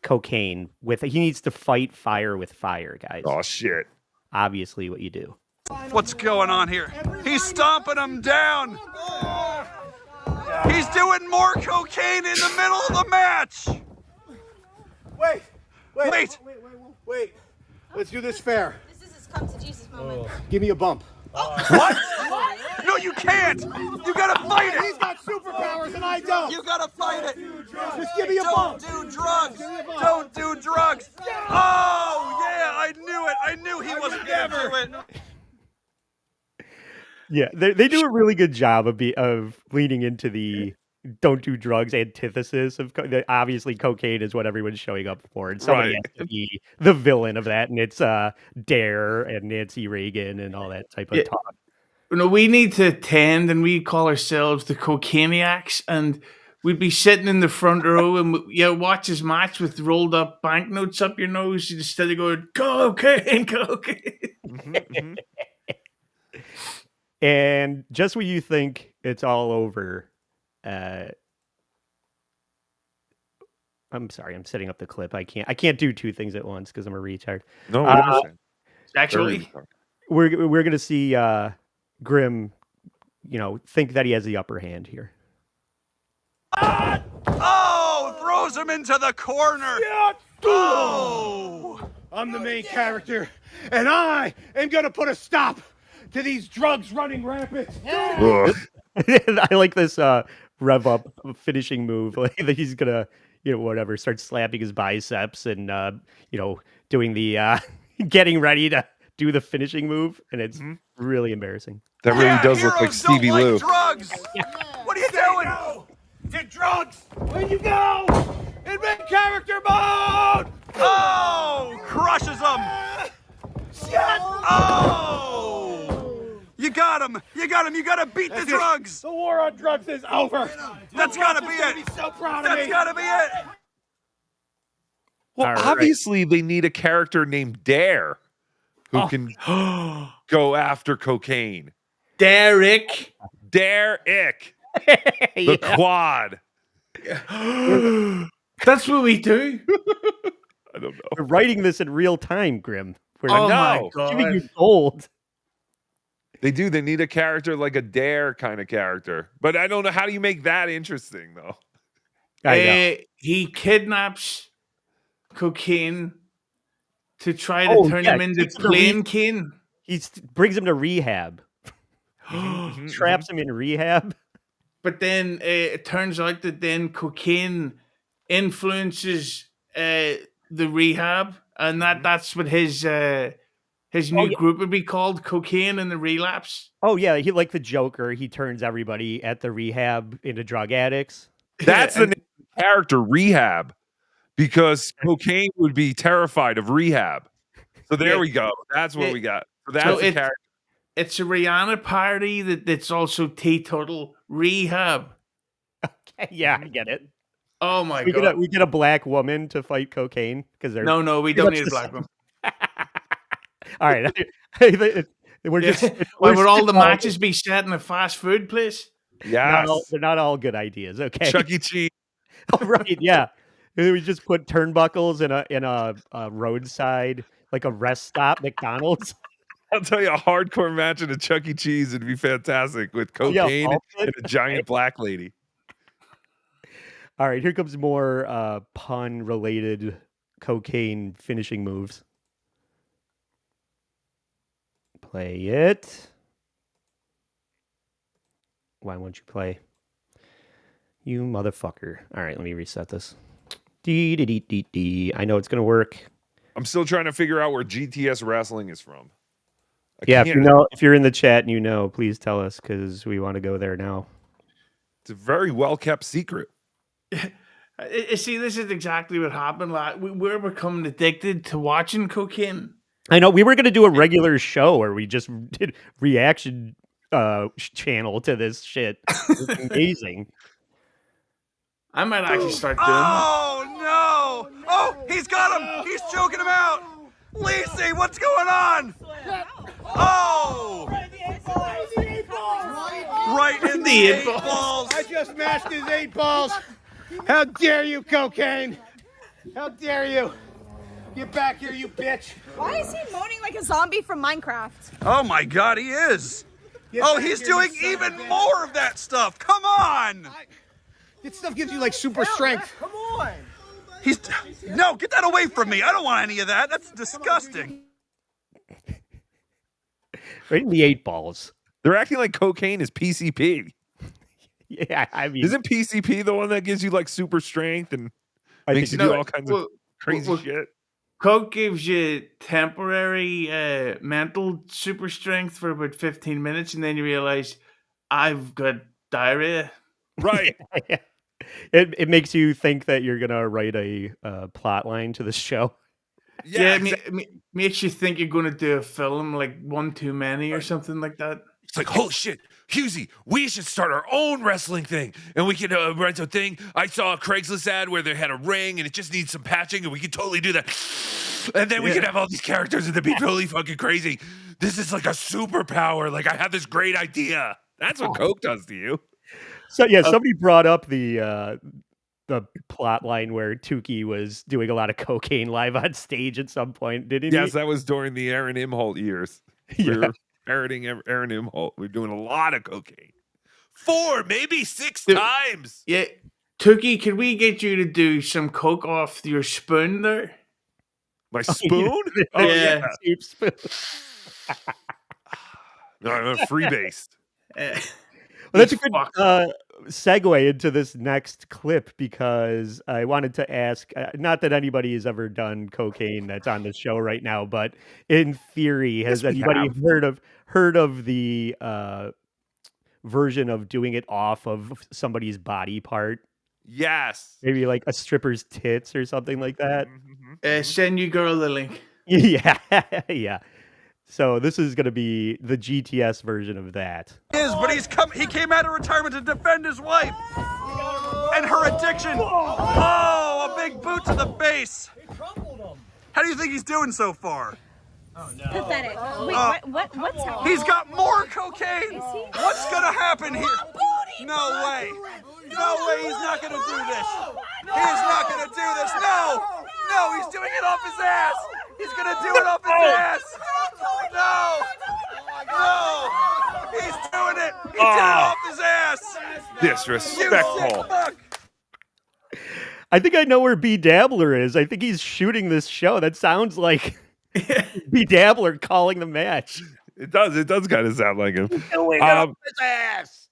CoKANE. He needs to fight fire with fire, guys. Oh shit! Obviously, what you do. What's going on here? He's stomping him down. He's doing more cocaine in the middle of the match. Wait. Let's do this fair. This is his come to Jesus moment. Give me a bump. What? No, you can't. You gotta fight it. He's got superpowers and I don't. You gotta fight it. Just give me a bump. Don't do drugs. Don't do drugs. Oh, yeah, I knew it. I knew he wasn't gonna do it. Yeah, they do a really good job of leaning into the don't do drugs antithesis of obviously CoKANE is what everyone's showing up for, and somebody has to be the villain of that, and it's Dare and Nancy Reagan and all that type of talk. No, we need to attend, and we call ourselves the CoKaniacs, and we'd be sitting in the front row and watch his match with rolled up banknotes up your nose. You just steady going, CoKANE, CoKANE. And just when you think it's all over, I'm sorry, I'm setting up the clip. I can't do two things at once because I'm a retard. No, actually, we're gonna see Grimm, think that he has the upper hand here. Oh, throws him into the corner. Oh, I'm the main character, and I am gonna put a stop to these drugs running rampant. I like this rev up finishing move. Like that he's gonna, start slapping his biceps and doing the getting ready to do the finishing move, and it's really embarrassing. That really does look like Stevie Lou. Drugs. What are you doing? To drugs when you go in main character mode. Oh, crushes him. Shit. Oh, you got him. You gotta beat the drugs. The war on drugs is over. That's gotta be it. Be so proud of me. That's gotta be it. Well, obviously they need a character named Dare who can go after CoKANE. Derek. The quad. That's what we do. I don't know. We're writing this in real time, Grimm. My God. Giving you gold. They do. They need a character like a Dare kind of character. But I don't know. How do you make that interesting, though? He kidnaps CoKANE to try to turn him into plain Kane. He brings him to rehab. Traps him in rehab. But then it turns out that then CoKANE influences the rehab, and that's what his new group would be called, CoKANE and the Relapse. Oh yeah, he like the Joker. He turns everybody at the rehab into drug addicts. That's the character, Rehab, because CoKANE would be terrified of rehab. So there we go. That's what we got. So that's the character. It's a Rihanna parody that's also teetotal rehab. Okay, yeah, I get it. Oh my God. We get a black woman to fight CoKANE because they're we don't need a black woman. All right, would all the matches be set in a fast food place? Yeah, they're not all good ideas. Okay, Chuck E. Cheese. Right? Yeah, we just put turnbuckles in a roadside like a rest stop McDonald's. I'll tell you, a hardcore match at a Chuck E. Cheese would be fantastic with CoKANE and a giant black lady. All right, here comes more pun-related cocaine finishing moves. Play it. Why won't you play? You motherfucker. All right, let me reset this. Dee. I know it's going to work. I'm still trying to figure out where GTS Wrestling is from. If you're in the chat and you know, please tell us because we want to go there now. It's a very well-kept secret. See, this is exactly what happened. We're becoming addicted to watching cocaine. I know we were going to do a regular show where we just did reaction channel to this shit. It's amazing. I might actually start doing Oh, no. Oh, he's got him. He's choking him out. Lacey, what's going on? Oh. Right in the 8 balls. I just mashed his 8 balls. How dare you, cocaine? How dare you? Get back here, you bitch. Why is he moaning like a zombie from Minecraft? Oh my God, he is. Oh, he's doing even more of that stuff. Come on. This stuff gives you like super strength. Come on. No, get that away from me. I don't want any of that. That's disgusting. Right in the 8 balls. They're acting like cocaine is PCP. Yeah, I mean, isn't PCP the one that gives you like super strength and makes you do all kinds of crazy shit? Coke gives you temporary mental super strength for about 15 minutes, and then you realize I've got diarrhea. Right. It makes you think that you're gonna write a plot line to the show. Yeah, makes you think you're going to do a film like One Too Many or something like that. It's like, holy shit, Hughzey, we should start our own wrestling thing. And we can rent a thing. I saw a Craigslist ad where they had a ring and it just needs some patching and we could totally do that. And then we could have all these characters and it'd be totally fucking crazy. This is like a superpower. Like, I have this great idea. That's what Coke does to you. So, yeah, somebody brought up the plot line where Tookie was doing a lot of cocaine live on stage at some point, didn't he? Yes, that was during the Aaron Imholt years. We were parroting Aaron Imholt. We were doing a lot of cocaine. 4, maybe 6 times. Yeah. Tookie, can we get you to do some coke off your spoon there? My spoon? Yeah. Spoon. No, I'm freebase. Well, that's a good segue into this next clip because I wanted to ask, not that anybody has ever done cocaine that's on the show right now, but in theory, has anybody heard of the version of doing it off of somebody's body part? Yes. Maybe like a stripper's tits or something like that? Send you girl the link. Yeah, yeah. So this is going to be the GTS version of that. But he came out of retirement to defend his wife and her addiction. Oh, a big boot to the face. How do you think he's doing so far? Oh, no. Pathetic. Wait, what's happening? He's got more cocaine. What's gonna happen here? No way. No way. He's not gonna do this. He is not gonna do this. No. No, he's doing it off his ass. He's gonna do it off his ass. No. No. He's doing it. He did it off his ass. Disrespectful. I think I know where B Dabbler is. I think he's shooting this show. That sounds like B Dabbler calling the match. It does. It does kind of sound like him. Doing it off his ass.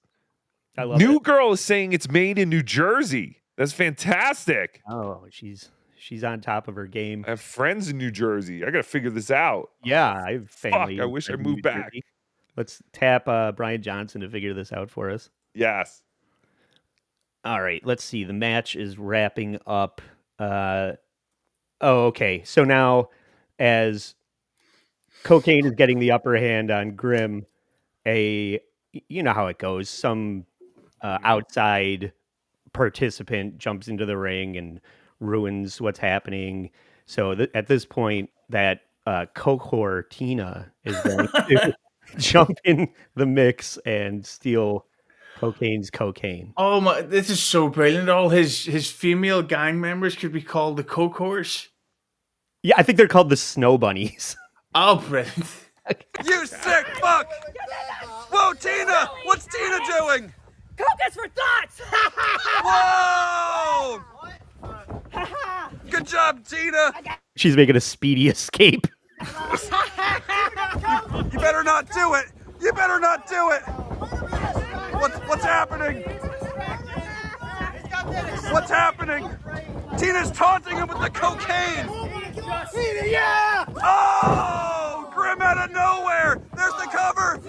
I love New it. Girl is saying it's made in New Jersey. That's fantastic. Oh, she's on top of her game. I have friends in New Jersey. I got to figure this out. Yeah, I have family. Fuck, I wish I moved back. Let's tap Brian Johnson to figure this out for us. Yes. All right, let's see. The match is wrapping up. Okay. So now, as cocaine is getting the upper hand on Grimm, you know how it goes. Some outside participant jumps into the ring and ruins what's happening. So at this point, that coke whore Tina is going to jump in the mix and steal cocaine's cocaine. Oh my! This is so brilliant. All his female gang members could be called the coke whores. Yeah, I think they're called the Snow Bunnies. Oh, brilliant! You sick fuck! Whoa, Tina! What's Tina doing? Coke is for thoughts! Whoa! Good job, Tina. She's making a speedy escape. You better not do it. You better not do it. What's happening? What's happening? Tina's taunting him with the cocaine. Tina, yeah! Oh! Grim out of nowhere. There's the cover. And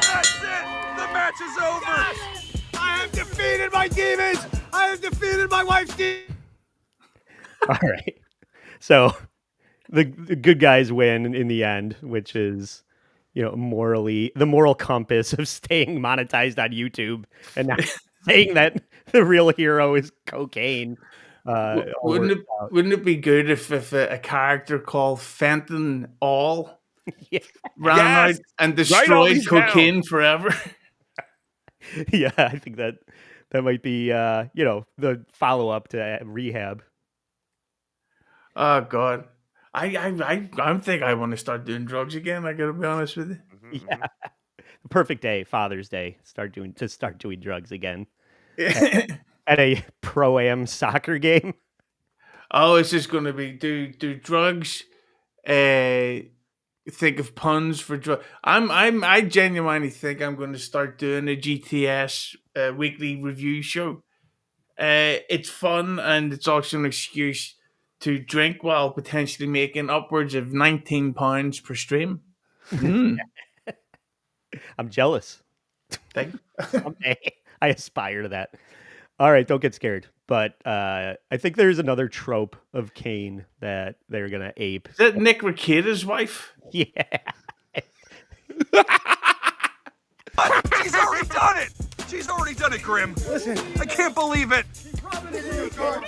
that's it. The match is over. I have defeated my demons. I have defeated my wife's demons. All right. So the good guys win in the end, which is, morally the moral compass of staying monetized on YouTube and not saying that the real hero is cocaine. Wouldn't it be good if a character called Fenton All ran out and destroyed cocaine forever? Yeah, I think that might be the follow up to Rehab. Oh God, I think I want to start doing drugs again. I gotta be honest with you. Yeah, the perfect day, Father's Day. Start doing drugs again at a pro-am soccer game. Oh, it's just gonna be do drugs. Think of puns for drug. I genuinely think I'm going to start doing a GTS weekly review show. It's fun and it's also an excuse to drink while potentially making upwards of £19 per stream. I'm jealous. Thank you. I aspire to that. All right, don't get scared. But I think there's another trope of Kane that they're gonna ape. Is that Nick Rekida's wife? Yeah. She's already done it. She's already done it, Grim. Listen, I can't believe it. Yeah.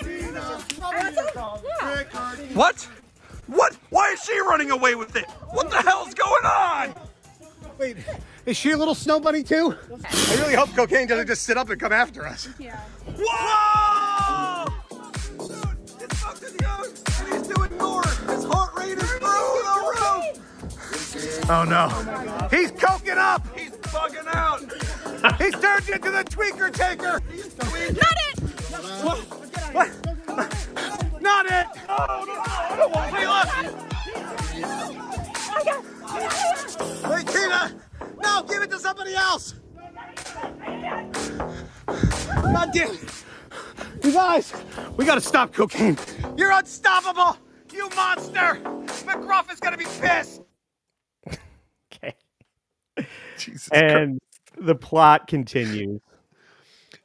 What? What? Why is she running away with it? What the hell's going on? Wait, is she a little snow bunny too? I really hope cocaine doesn't just sit up and come after us. Yeah. Whoa! Dude, it's fucked in the nose, and he's doing more. His heart rate is through the roof. Oh no. He's coking up! He's bugging out. He's turned into the tweaker taker! He's tweaking. Not it! What? Not it! Oh, no, I don't want to be left. Wait, Tina! No, give it to somebody else! God damn it! You guys, we gotta stop cocaine. You're unstoppable! You monster! McGruff is gonna be pissed! Okay. Jesus and the plot continues.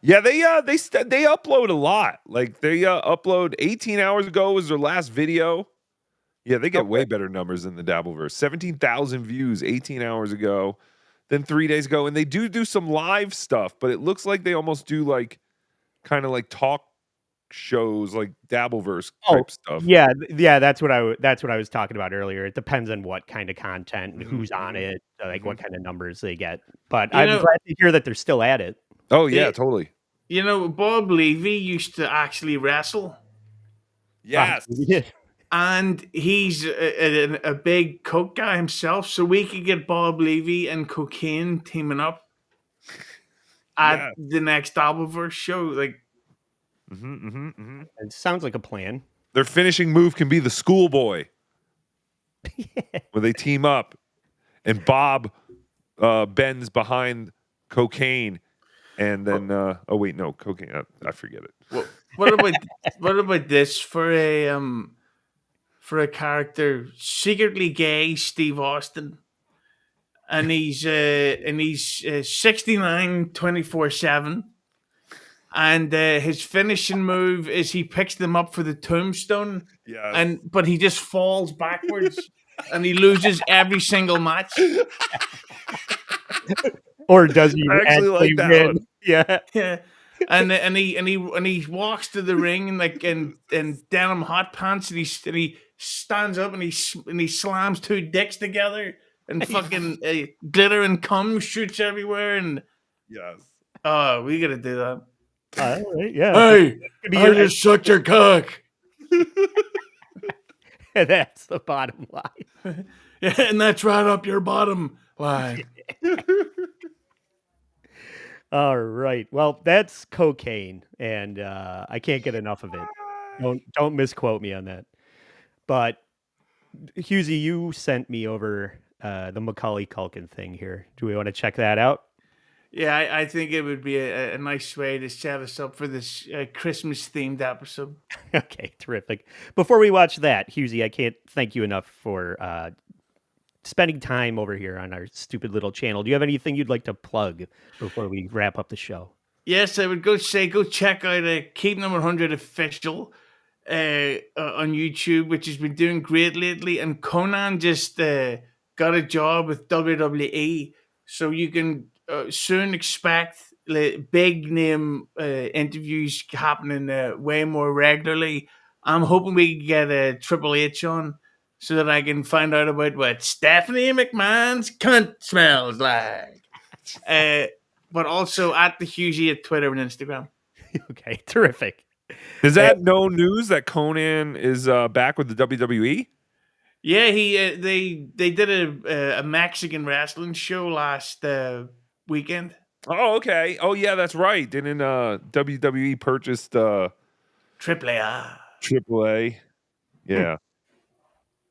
Yeah, they upload a lot. Like they upload 18 hours ago was their last video. Yeah, they get way better numbers than the Dabbleverse. 17,000 views 18 hours ago, then 3 days ago, and they do some live stuff, but it looks like they almost do like kind of like talk shows, like Dabbleverse type stuff. Yeah, that's what I was talking about earlier. It depends on what kind of content, and who's on it, like what kind of numbers they get. But I'm glad to hear that they're still at it. Oh yeah, totally. You know, Bob Levy used to actually wrestle. Yes. And he's a big coke guy himself, so we could get Bob Levy and CoKANE teaming up at the next Dabbleverse show. Like, It sounds like a plan. Their finishing move can be the schoolboy, where they team up, and Bob bends behind cocaine, and then oh wait, no, cocaine. I forget it. Well, what about this for a character secretly gay, Steve Austin, and he's 69 24/7, and his finishing move is he picks them up for the tombstone, but he just falls backwards and he loses every single match. Or does he actually like that win? one. Yeah. And he walks to the ring in denim hot pants, and he stands up and he slams two dicks together, and fucking glitter and cum shoots everywhere, and oh, we gotta do that. Yeah. Hey, I just sucked your cock. That's the bottom line. Yeah, and that's right up your bottom line. All right. Well, that's cocaine, and I can't get enough of it. Don't misquote me on that. But Hughzey, you sent me over the McCaulay Kulkin thing here. Do we want to check that out? Yeah, I think it would be a nice way to set us up for this Christmas themed episode. Okay, terrific. Before we watch that, Hughzey, I can't thank you enough for spending time over here on our stupid little channel. Do you have anything you'd like to plug before we wrap up the show? Yes, I would go check out Keep Them 100 Official on YouTube, which has been doing great lately. And Conan just got a job with WWE, so you can soon expect big name interviews happening way more regularly. I'm hoping we can get a Triple H on so that I can find out about what Stephanie McMahon's cunt smells like. But also at the Hughzey at Twitter and Instagram. Okay, terrific. Is that no news that Conan is back with the WWE? Yeah, they did a Mexican wrestling show last weekend. Oh, okay. Oh, yeah, that's right. Didn't WWE purchased AAA? AAA. Yeah.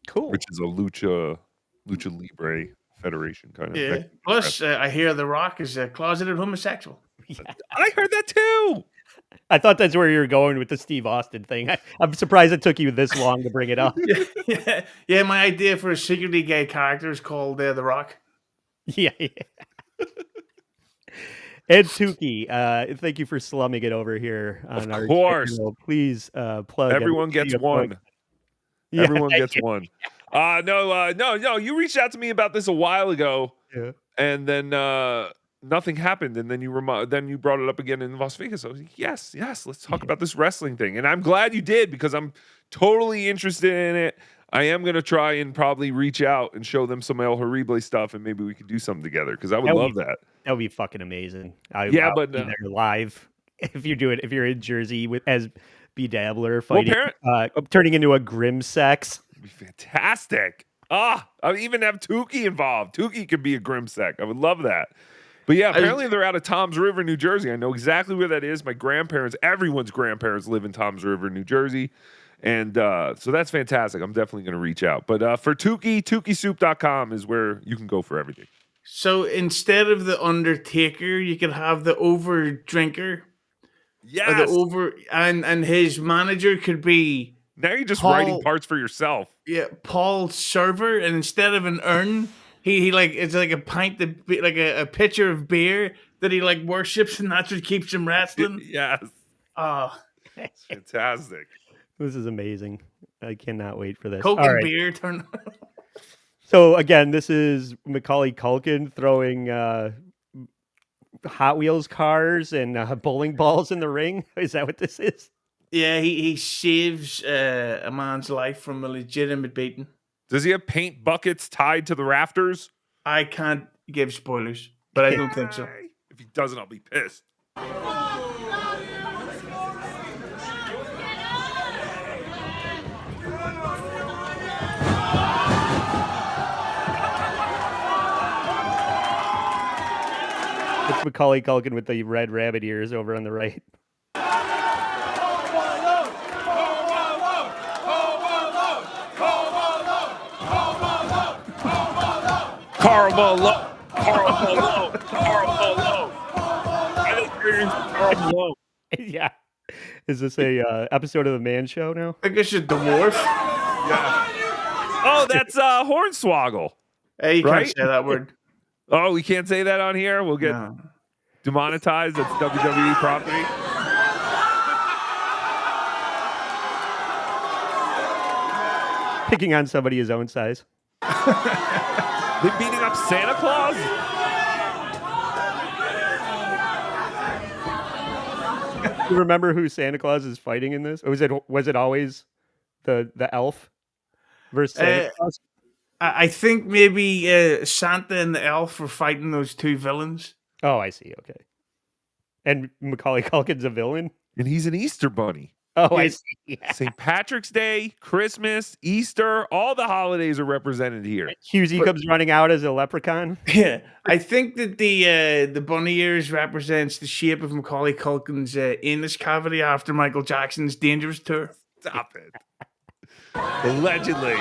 Cool. Which is a lucha libre federation kind of Yeah. thing. Plus, I hear The Rock is a closeted homosexual. I heard that too. I thought that's where you were going with the Steve Austin thing. I'm surprised it took you this long to bring it up. Yeah, my idea for a secretly gay character is called The Rock. Yeah. Ed Tookie, thank you for slumming it over here on our course. channel. Please plug. Everyone gets one. Yeah. Everyone gets one. No. You reached out to me about this a while ago, and then nothing happened. And then you brought it up again in Las Vegas. I was like, yes, let's talk about this wrestling thing. And I'm glad you did because I'm totally interested in it. I am gonna try and probably reach out and show them some El Horrible stuff, and maybe we could do something together because I would love that. That would be fucking amazing. I'll but be there live if you do it. If you're in Jersey as B Dabbler fighting, turning into a grim sex. It'd be fantastic. I even have Tookie involved. Tookie could be a grim sec. I would love that. But yeah, apparently they're out of Toms River, New Jersey. I know exactly where that is. My grandparents, everyone's grandparents live in Toms River, New Jersey. And so that's fantastic. I'm definitely going to reach out. But for Tookie, TookieSoup.com is where you can go for everything. So instead of the Undertaker, you could have the Over Drinker. Yes. And his manager could be. Now you're just writing parts for yourself. Yeah, Paul Server, and instead of an urn, he like it's like a pint like a pitcher of beer that he like worships, and that's what keeps him wrestling. Yes. Oh, fantastic. This is amazing. I cannot wait for this. Coke and beer turn. So again, this is McCaulay Kulkin throwing Hot Wheels cars and bowling balls in the ring. Is that what this is? Yeah, he saves a man's life from a legitimate beating. Does he have paint buckets tied to the rafters? I can't give spoilers, but I don't think so. If he doesn't, I'll be pissed. It's McCaulay Kulkin with the red rabbit ears over on the right. Carl Malone. I think you're Carl Malone. Yeah. Is this a episode of the Man Show now? I guess you're dwarf. Yeah. Oh, that's Hornswoggle. Hey, you can't say that word. Oh, we can't say that on here? We'll get demonetized. That's WWE property. Picking on somebody his own size. They beating up Santa Claus? You remember who Santa Claus is fighting in this? Or was it always the elf versus Santa Claus? I think maybe Santa and the elf were fighting those two villains. Oh, I see. Okay. And Macaulay Culkin's a villain? And he's an Easter bunny. Oh, I Yes. see. Yeah. St. Patrick's Day, Christmas, Easter, all the holidays are represented here. Hughzey But- comes running out as a leprechaun. Yeah, I think that the bunny ears represents the shape of Macaulay Culkin's anus cavity after Michael Jackson's Dangerous tour. Stop it. Allegedly.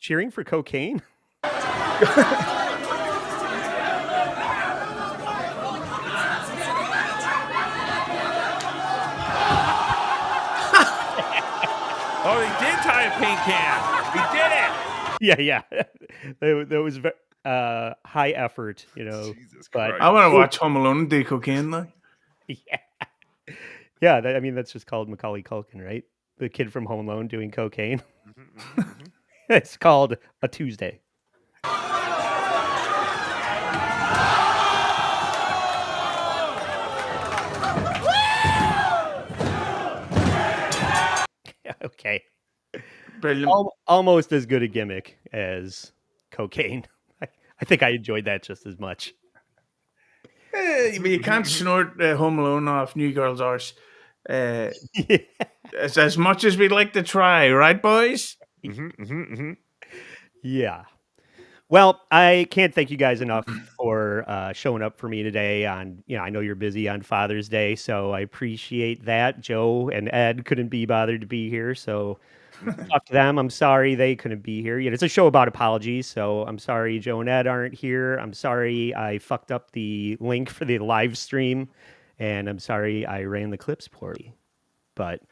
Cheering for cocaine? Oh, he did tie a paint can. He did it. Yeah. That was high effort, you know. Jesus but Christ. I want to watch Home Alone and do cocaine now. Yeah, I mean that's just called Macaulay Culkin, right? The kid from Home Alone doing cocaine. It's called A Tuesday. Okay. Brilliant. Almost as good a gimmick as cocaine. I think I enjoyed that just as much. But you can't snort Home Alone off New Girl's arse. As much as we'd like to try, right, boys? Yeah. Well, I can't thank you guys enough for showing up for me today on, I know you're busy on Father's Day, so I appreciate that. Joe and Ed couldn't be bothered to be here, so talk to them. I'm sorry they couldn't be here. It's a show about apologies, so I'm sorry Joe and Ed aren't here. I'm sorry I fucked up the link for the live stream, and I'm sorry I ran the clips poorly. But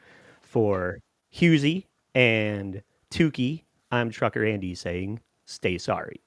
for Hughzey and Tookie, I'm Trucker Andy saying, stay sorry.